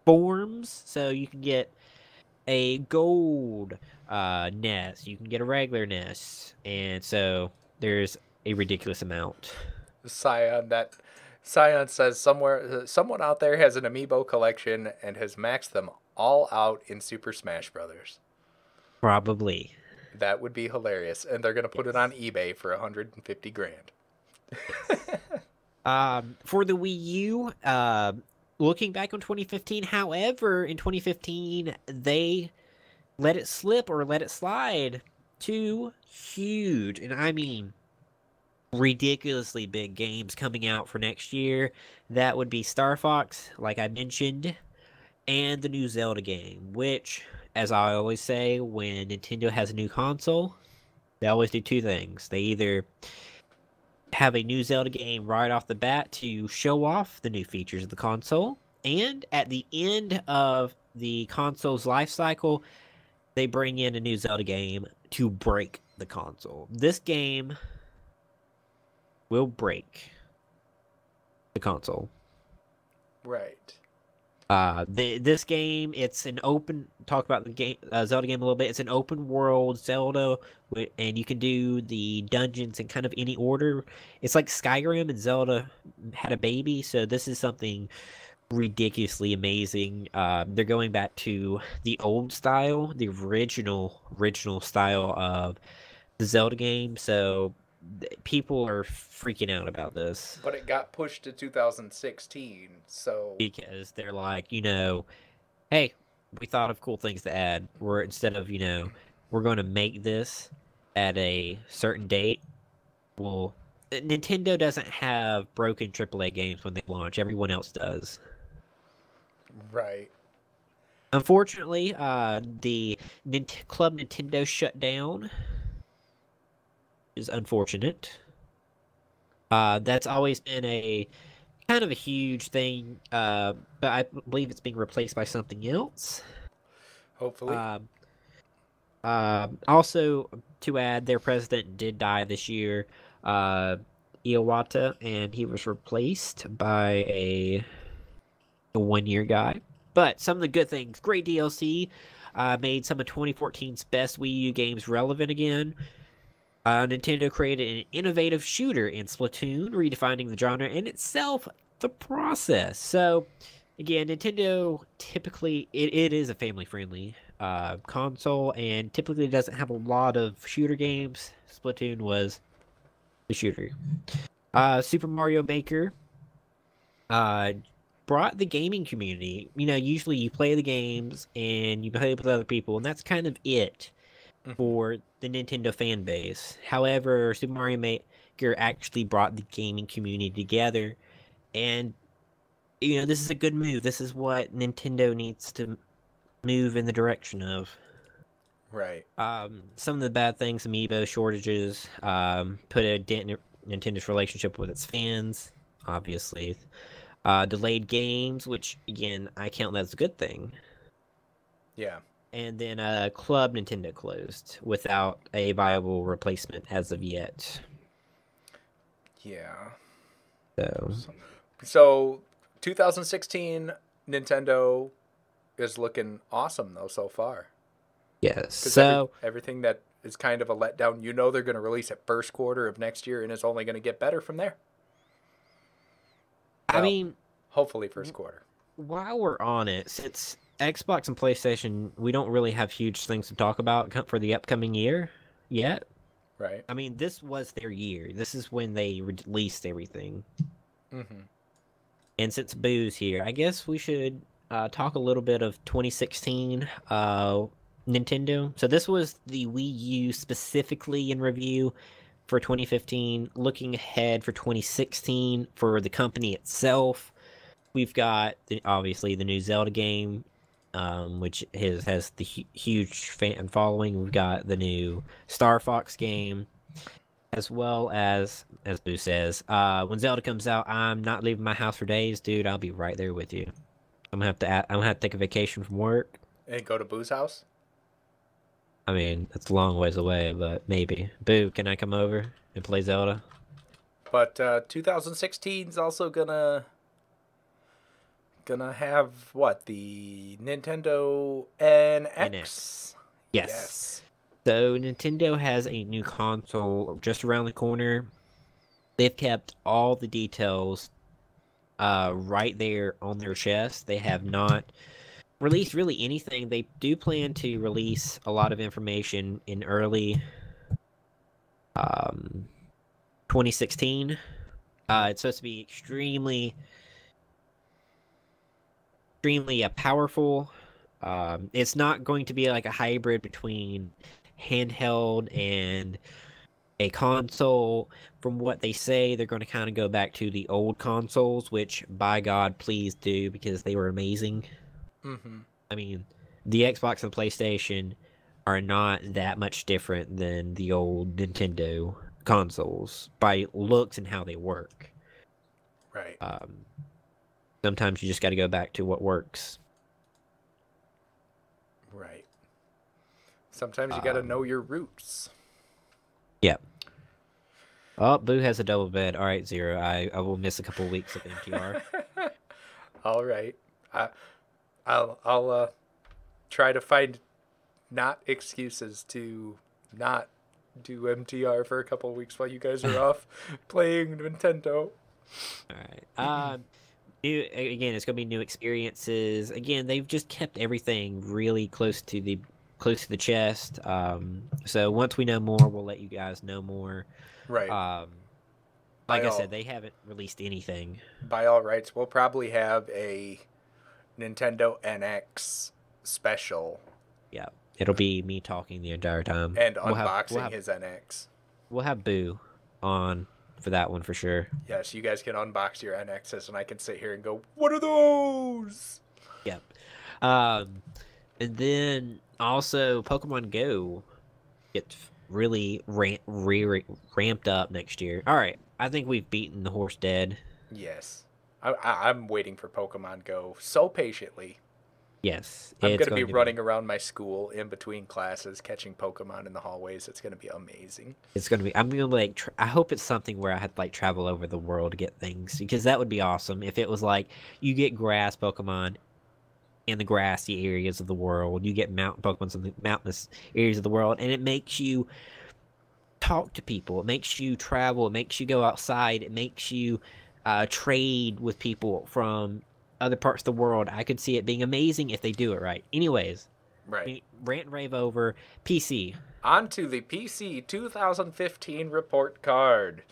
forms. So you can get a gold nest. You can get a regular nest, and so there's a ridiculous amount. Scion says someone out there has an amiibo collection and has maxed them all out in Super Smash Brothers. Probably. That would be hilarious, and they're gonna put it Yes. on eBay for 150 grand. Yes. For the Wii U, looking back on 2015, however, in 2015 they let it slip or let it slide. Two huge, and I mean ridiculously big games coming out for next year. That would be Star Fox, like I mentioned, and the new Zelda game, which, as I always say, when Nintendo has a new console, they always do two things. They either have a new Zelda game right off the bat to show off the new features of the console, and at the end of the console's life cycle, they bring in a new Zelda game to break the console. This game will break the console. Right. This game, it's an open. Talk about the game, Zelda game a little bit. It's an open world Zelda, and you can do the dungeons in kind of any order. It's like Skyrim and Zelda had a baby, so this is something ridiculously amazing. They're going back to the old style, the original style of the Zelda game. So people are freaking out about this But it got pushed to 2016, so because they're like, hey, we thought of cool things to add. We're instead of, we're going to make this at a certain date. Well, Nintendo doesn't have broken AAA games when they launch. Everyone else does. right. Unfortunately, the Club Nintendo shut down. Is unfortunate. That's always been a kind of a huge thing, but I believe it's being replaced by something else. Hopefully. Um, also, to add, their president did die this year. Uh, Iwata, and he was replaced by a 1-year guy. But some of the good things, great DLC, made some of 2014's best Wii U games relevant again. Nintendo created an innovative shooter in Splatoon, redefining the genre and itself the process. So, again, Nintendo typically it is a family-friendly console, and typically doesn't have a lot of shooter games. Splatoon was the shooter. Super Mario Maker uh, brought the gaming community. You know, usually you play the games and you play with other people, and that's kind of it for the Nintendo fan base. However, Super Mario Maker actually brought the gaming community together, and you know, this is a good move. This is what Nintendo needs to move in the direction of. Right. Some of the bad things, amiibo shortages, put a dent in Nintendo's relationship with its fans, obviously. Delayed games, which again I count that as a good thing. Yeah. And then Club Nintendo closed without a viable replacement as of yet. Yeah. So So 2016 Nintendo is looking awesome though so far. yes. So everything that is kind of a letdown, you know they're going to release it first quarter of next year, and it's only going to get better from there. I Well, mean, hopefully first quarter. while we're on it, since Xbox and PlayStation, we don't really have huge things to talk about for the upcoming year yet. Right. I mean, this was their year. This is when they released everything. Mm-hmm. And since Boo's here, I guess we should talk a little bit of 2016 Nintendo. So this was the Wii U specifically in review for 2015. Looking ahead for 2016 for the company itself, we've got obviously the new Zelda game, which has the huge fan following. We've got the new Star Fox game, as well as Boo says, when Zelda comes out, I'm not leaving my house for days, dude. I'll be right there with you. I'm gonna have to take a vacation from work. And go to Boo's house? I mean, it's a long ways away, but maybe. Boo, can I come over and play Zelda? But 2016 is also gonna have what, the Nintendo NX? NX. Yes. So Nintendo has a new console just around the corner. They've kept all the details right there on their chest. They have not released really anything. They do plan to release a lot of information in early 2016. It's supposed to be extremely powerful. It's not going to be like a hybrid between handheld and a console. From what they say, they're going to kind of go back to the old consoles, which, by God, please do, because they were amazing. Mm-hmm. I mean, the Xbox and PlayStation are not that much different than the old Nintendo consoles by looks and how they work. Right. Sometimes you just got to go back to what works. Right. Sometimes you got to know your roots. Yep. Oh, Boo has a double bed. All right, Zero. I will miss a couple weeks of MTR. All right. I'll try to find not excuses to not do MTR for a couple of weeks while you guys are off playing Nintendo. All right. Again, it's gonna be new experiences. Again, they've just kept everything really close to the chest. So once we know more, we'll let you guys know more. Right. Like I said, they haven't released anything. By all rights, we'll probably have a Nintendo NX special. Yeah, it'll be me talking the entire time and unboxing his NX. We'll have Boo on for that one for sure. Yes, you guys can unbox your NXs, and I can sit here and go, "What are those?" Yep. And then also Pokemon Go gets really ramped up next year. All right, I think we've beaten the horse dead. Yes, I'm waiting for Pokemon Go so patiently. Yes, I'm it's going to be going to running be. around my school in between classes, catching Pokemon in the hallways. It's going to be amazing. It's going to be. I'm going to like. I hope it's something where I have to like travel over the world to get things because that would be awesome if it was like you get grass Pokemon in the grassy areas of the world, you get mountain Pokemon in the mountainous areas of the world, and it makes you talk to people. It makes you travel. It makes you go outside. It makes you trade with people from other parts of the world. I could see it being amazing if they do it right. Anyways, Right. rant and rave over PC. On to the PC 2015 report card.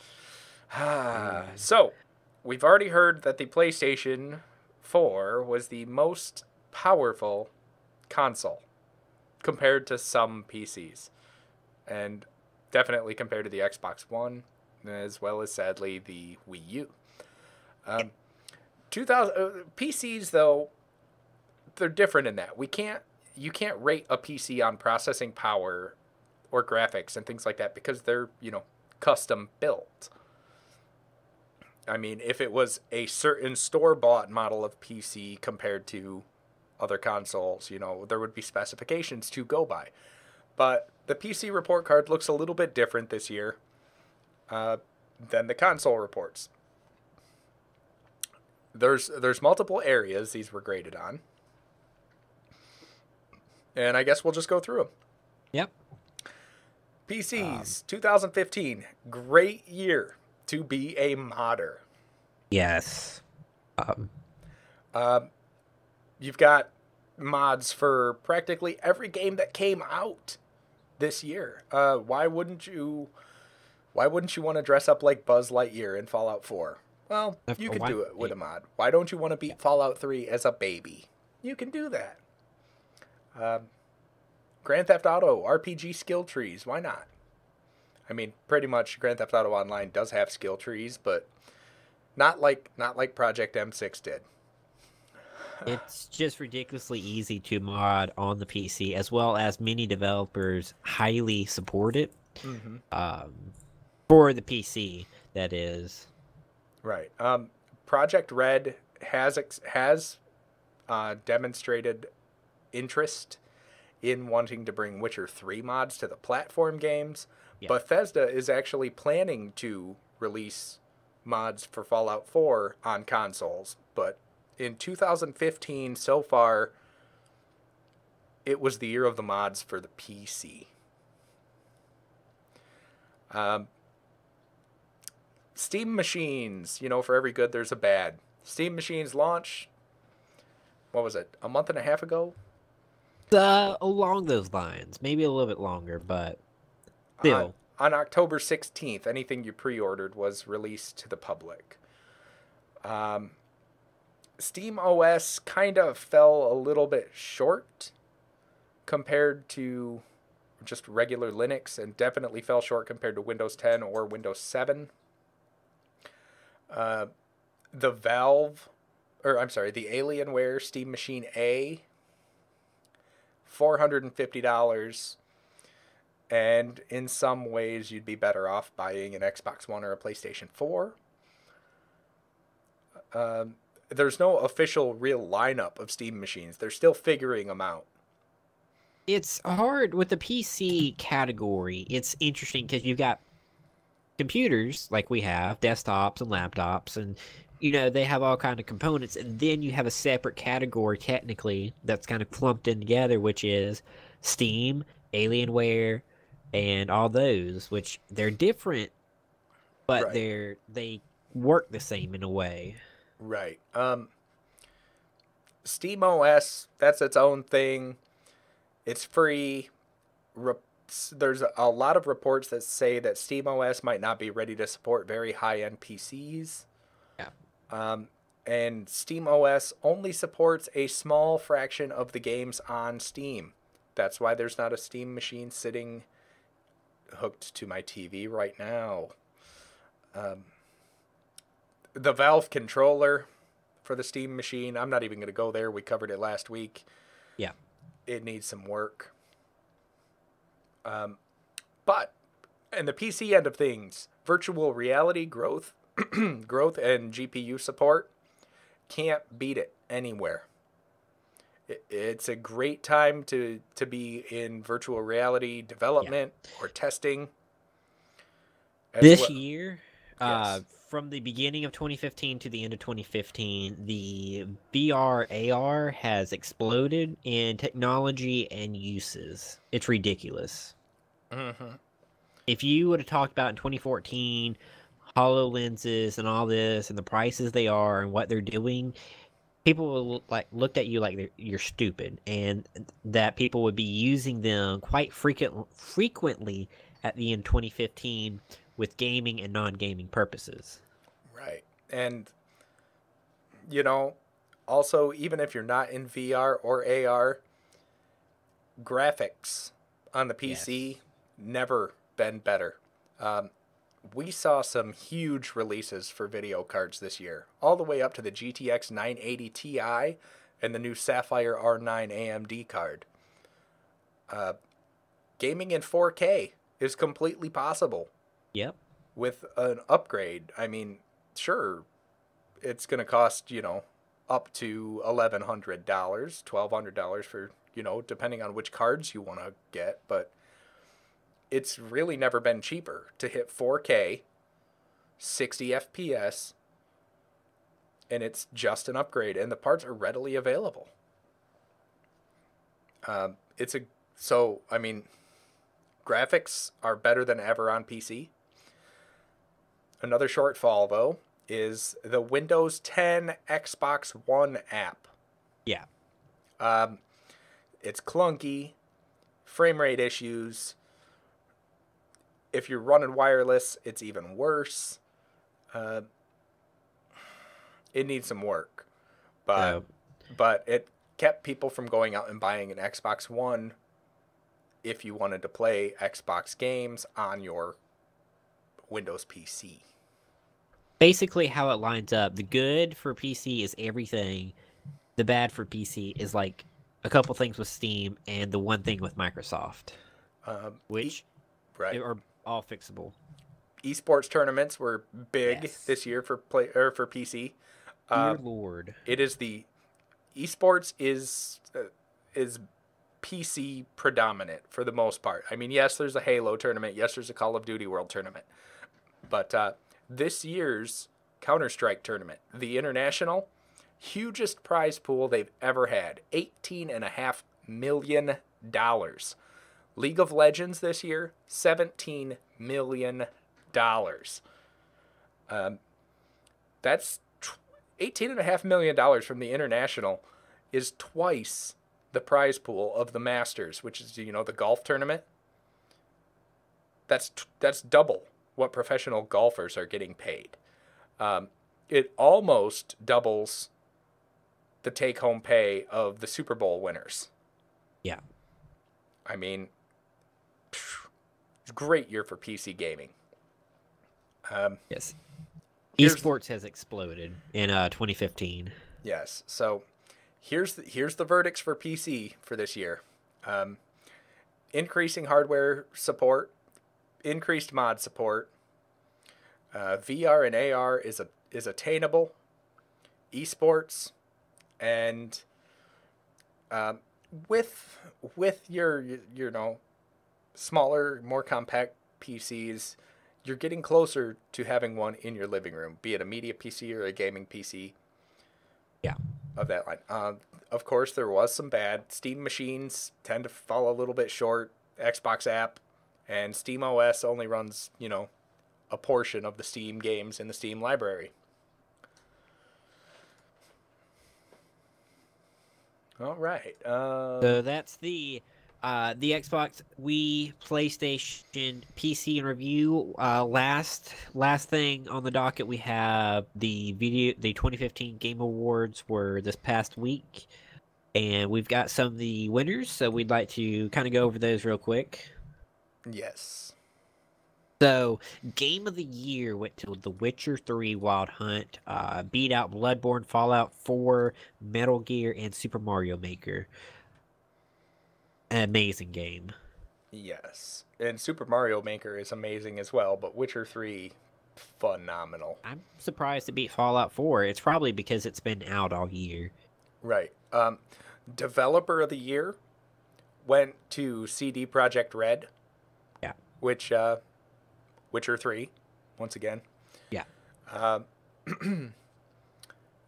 Ooh. So, we've already heard that the PlayStation 4 was the most powerful console compared to some PCs. And definitely compared to the Xbox One, as well as sadly the Wii U. 2000 PCs though, they're different in that you can't rate a PC on processing power or graphics and things like that because they're, custom built. I mean, if it was a certain store-bought model of PC compared to other consoles, there would be specifications to go by. But the PC report card looks a little bit different this year than the console reports. There's multiple areas these were graded on. And I guess we'll just go through them. Yep. PCs, 2015, great year to be a modder. Yes. You've got mods for practically every game that came out this year. Why wouldn't you want to dress up like Buzz Lightyear in Fallout 4? Well, you can do it with a mod. Why don't you want to beat Fallout 3 as a baby? You can do that. Grand Theft Auto RPG skill trees. Why not? I mean, pretty much Grand Theft Auto Online does have skill trees, but not like Project M6 did. It's just ridiculously easy to mod on the PC, as well as many developers highly support it. For the PC, that is. Right. Project Red has demonstrated interest in wanting to bring Witcher 3 mods to the platform games. Yeah. Bethesda is actually planning to release mods for Fallout 4 on consoles, but in 2015 so far, it was the year of the mods for the PC. Steam machines, for every good there's a bad. Steam machines launch, what was it, a month and a half ago? Along those lines. Maybe a little bit longer, but still. On October 16th, anything you pre-ordered was released to the public. Steam OS kind of fell a little bit short compared to just regular Linux, and definitely fell short compared to Windows 10 or Windows 7. The Alienware Steam Machine A, $450, and in some ways you'd be better off buying an Xbox One or a PlayStation 4. There's no official real lineup of Steam machines. They're still figuring them out. It's hard with the PC category. It's interesting because you've got computers like we have, desktops and laptops, and they have all kind of components, and then you have a separate category technically that's kind of clumped in together, which is Steam, Alienware, and all those, which they're different, but right. they work the same in a way. Right. Steam OS, that's its own thing. It's free. There's a lot of reports that say that Steam OS might not be ready to support very high-end PCs. Yeah. And Steam OS only supports a small fraction of the games on Steam. That's why there's not a Steam machine sitting hooked to my TV right now. The Valve controller for the Steam machine, I'm not even going to go there. We covered it last week. Yeah. It needs some work. But in the PC end of things, virtual reality growth and GPU support can't beat it anywhere. It's a great time to be in virtual reality Yeah. development or testing as This well. year, Yes. from the beginning of 2015 to the end of 2015, the VR AR has exploded in technology and uses. It's ridiculous. Hmm. If you would have talked about in 2014 HoloLenses and all this and the prices they are and what they're doing, people will like looked at you like you're stupid, and that people would be using them quite frequently at the end of 2015 with gaming and non-gaming purposes. Right. And, you know, also, even if you're not in VR or AR, graphics on the Yes. PC never been better. Um, we saw some huge releases for video cards this year, all the way up to the GTX 980 Ti and the new Sapphire R9 AMD card. Gaming in 4K is completely possible Yep. with an upgrade. I mean, sure, it's going to cost, up to $1,100, $1,200 for, depending on which cards you want to get, but it's really never been cheaper to hit 4K, 60 FPS, and it's just an upgrade, and the parts are readily available. It's a so I mean, graphics are better than ever on PC. Another shortfall though is the Windows 10 Xbox One app. Yeah. Um, it's clunky, frame rate issues. If you're running wireless, it's even worse. Uh, it needs some work, but So it kept people from going out and buying an Xbox One if you wanted to play Xbox games on your Windows PC. basically, how it lines up, the good for PC is everything. The bad for PC is like a couple things with Steam and the one thing with Microsoft, Um, e- which right. are all fixable. Esports tournaments were big Yes. this year for PC. Dear Um, Lord. it is the esports is PC predominant for the most part. I mean, yes, there's a Halo tournament. Yes, there's a Call of Duty World tournament. But this year's Counter-Strike tournament, the international, hugest prize pool they've ever had, $18.5 million. League of Legends this year, $17 million. That's $18.5 million from the international is twice the prize pool of the Masters, which is the golf tournament. That's double what professional golfers are getting paid. It almost doubles the take-home pay of the Super Bowl winners. Yeah. I mean, it's a great year for PC gaming. Yes. Here's Esports has exploded in 2015. Yes. So here's the verdicts for PC for this year. Um, Increasing hardware support, increased mod support. VR and AR is attainable. Esports, and with your smaller, more compact PCs, you're getting closer to having one in your living room, be it a media PC or a gaming PC. Yeah. Of that line. Of course, there was some bad. Steam machines tend to fall a little bit short. Xbox app and Steam OS only runs, a portion of the Steam games in the Steam library. All right. So that's the Xbox, Wii, PlayStation, PC in review. Last thing on the docket, we have the 2015 Game Awards were this past week, and we've got some of the winners. So we'd like to kind of go over those real quick. Yes. So, Game of the Year went to The Witcher 3 Wild Hunt, beat out Bloodborne, Fallout 4, Metal Gear, and Super Mario Maker. An amazing game. Yes. And Super Mario Maker is amazing as well, but Witcher 3, phenomenal. I'm surprised it beat Fallout 4. It's probably because it's been out all year. Right. Developer of the year went to CD Projekt Red. Yeah. Which, Witcher 3, once again. Yeah.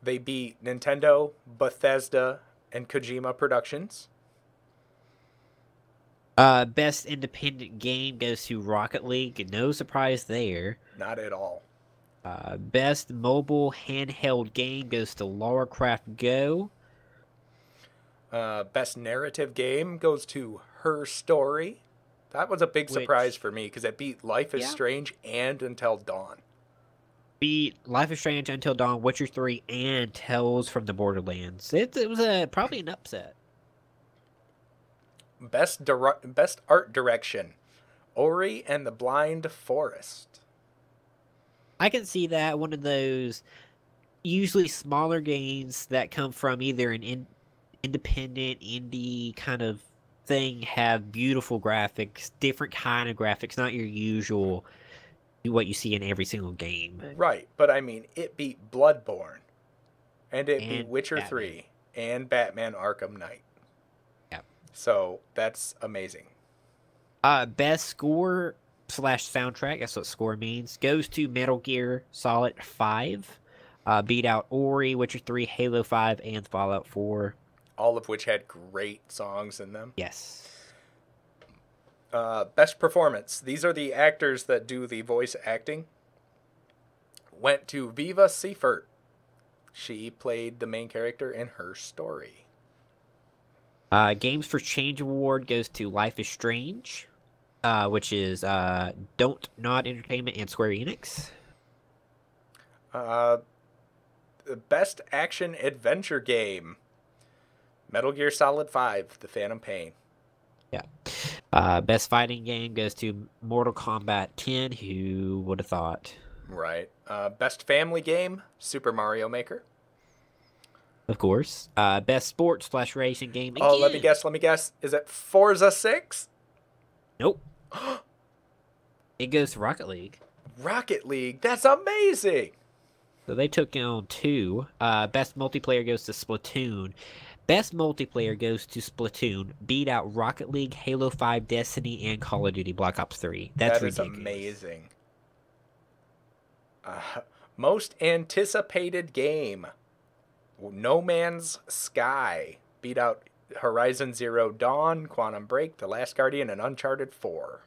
They beat Nintendo, Bethesda, and Kojima Productions. Best independent game goes to Rocket League. No surprise there. Not at all. Best mobile handheld game goes to Lara Croft Go. Best narrative game goes to Her Story. That was a big surprise for me because it beat Life is Strange and Until Dawn. Beat Life is Strange, Until Dawn, Witcher 3, and Tales from the Borderlands. It was probably an upset. Best art direction, Ori and the Blind Forest. I can see that. One of those usually smaller games that come from either an independent indie kind of thing have beautiful graphics, different kind of graphics, not your usual what you see in every single game. Right, but I mean, it beat Bloodborne, and it beat Witcher 3, and Batman Arkham Knight. Yeah. So, that's amazing. Best score / soundtrack, that's what score means, goes to Metal Gear Solid 5. Beat out Ori, Witcher 3, Halo 5, and Fallout 4. All of which had great songs in them. Yes. Best performance. These are the actors that do the voice acting. Went to Viva Seifert. She played the main character in Her Story. Games for Change Award goes to Life is Strange, which is Don't Nod Entertainment and Square Enix. The best action adventure game, Metal Gear Solid 5, The Phantom Pain. Yeah. Best fighting game goes to Mortal Kombat 10. Who would have thought? Right. Best family game, Super Mario Maker. Of course. Best sports / racing game. Again. Oh, let me guess. Is it Forza 6? Nope. It goes to Rocket League. Rocket League? That's amazing! So they took on 2. Best multiplayer goes to Splatoon. Best multiplayer goes to Splatoon. Beat out Rocket League, Halo 5, Destiny, and Call of Duty Black Ops 3. That's ridiculous. Amazing. Most anticipated game, No Man's Sky. Beat out Horizon Zero Dawn, Quantum Break, The Last Guardian, and Uncharted 4.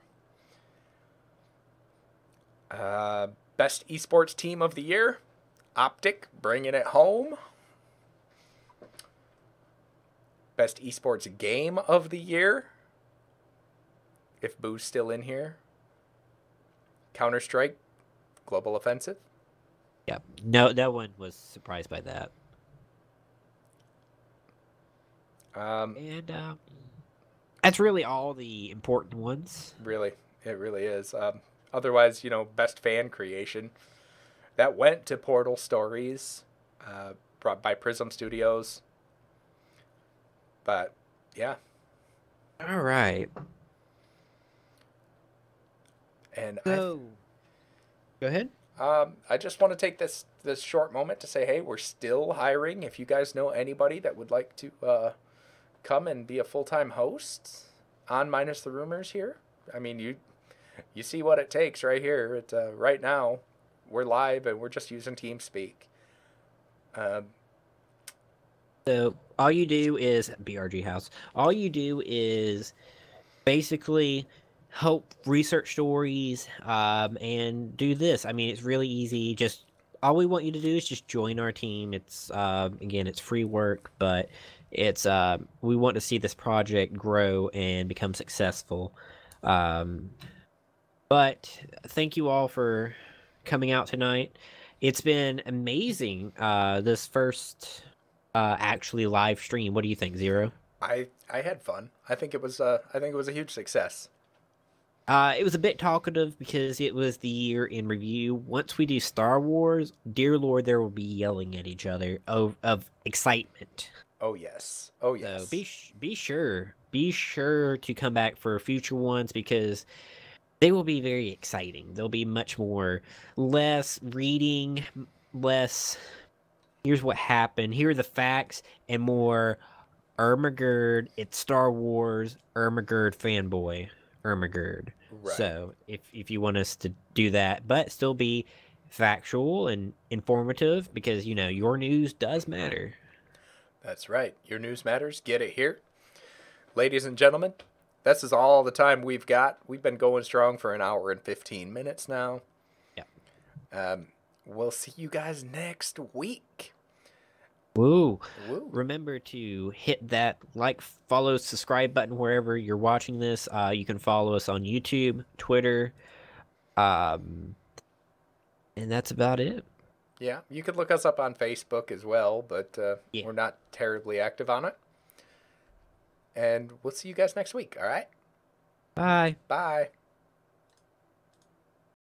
Best esports team of the year, Optic, bringing it home. Best esports game of the year, if Boo's still in here, Counter-Strike Global Offensive. Yeah, no one was surprised by that. That's really all the important ones. Really, it really is. Otherwise, best fan creation, that went to Portal Stories, brought by Prism Studios. But, yeah. All right. And go ahead. I just want to take this short moment to say, hey, we're still hiring. If you guys know anybody that would like to come and be a full-time host on Minus the Rumors here, I mean, you see what it takes right here. Right now, we're live and we're just using TeamSpeak. So all you do is BRG House. All you do is basically help research stories and do this. I mean, it's really easy. Just all we want you to do is just join our team. It's again, it's free work, but it's we want to see this project grow and become successful. But thank you all for coming out tonight. It's been amazing. This first actually live stream. What do you think, Zero? I had fun. I think it was a huge success. It was a bit talkative because it was the year in review. Once we do Star Wars, dear Lord, there will be yelling at each other of excitement. Oh yes. Oh yes. So be sure to come back for future ones because they will be very exciting. They'll be much more less reading, less here's what happened, here are the facts, and more Ermagerd, it's Star Wars, Ermagerd fanboy, Ermagerd. Right. So if you want us to do that, but still be factual and informative, because your news does matter. That's right. Your news matters. Get it here. Ladies and gentlemen, this is all the time we've got. We've been going strong for an hour and 15 minutes now. Yeah. We'll see you guys next week. Woo. Woo. Remember to hit that like, follow, subscribe button wherever you're watching this. You can follow us on YouTube, Twitter, and that's about it. Yeah, you could look us up on Facebook as well, but Yeah. we're not terribly active on it. And we'll see you guys next week, all right? Bye. Bye.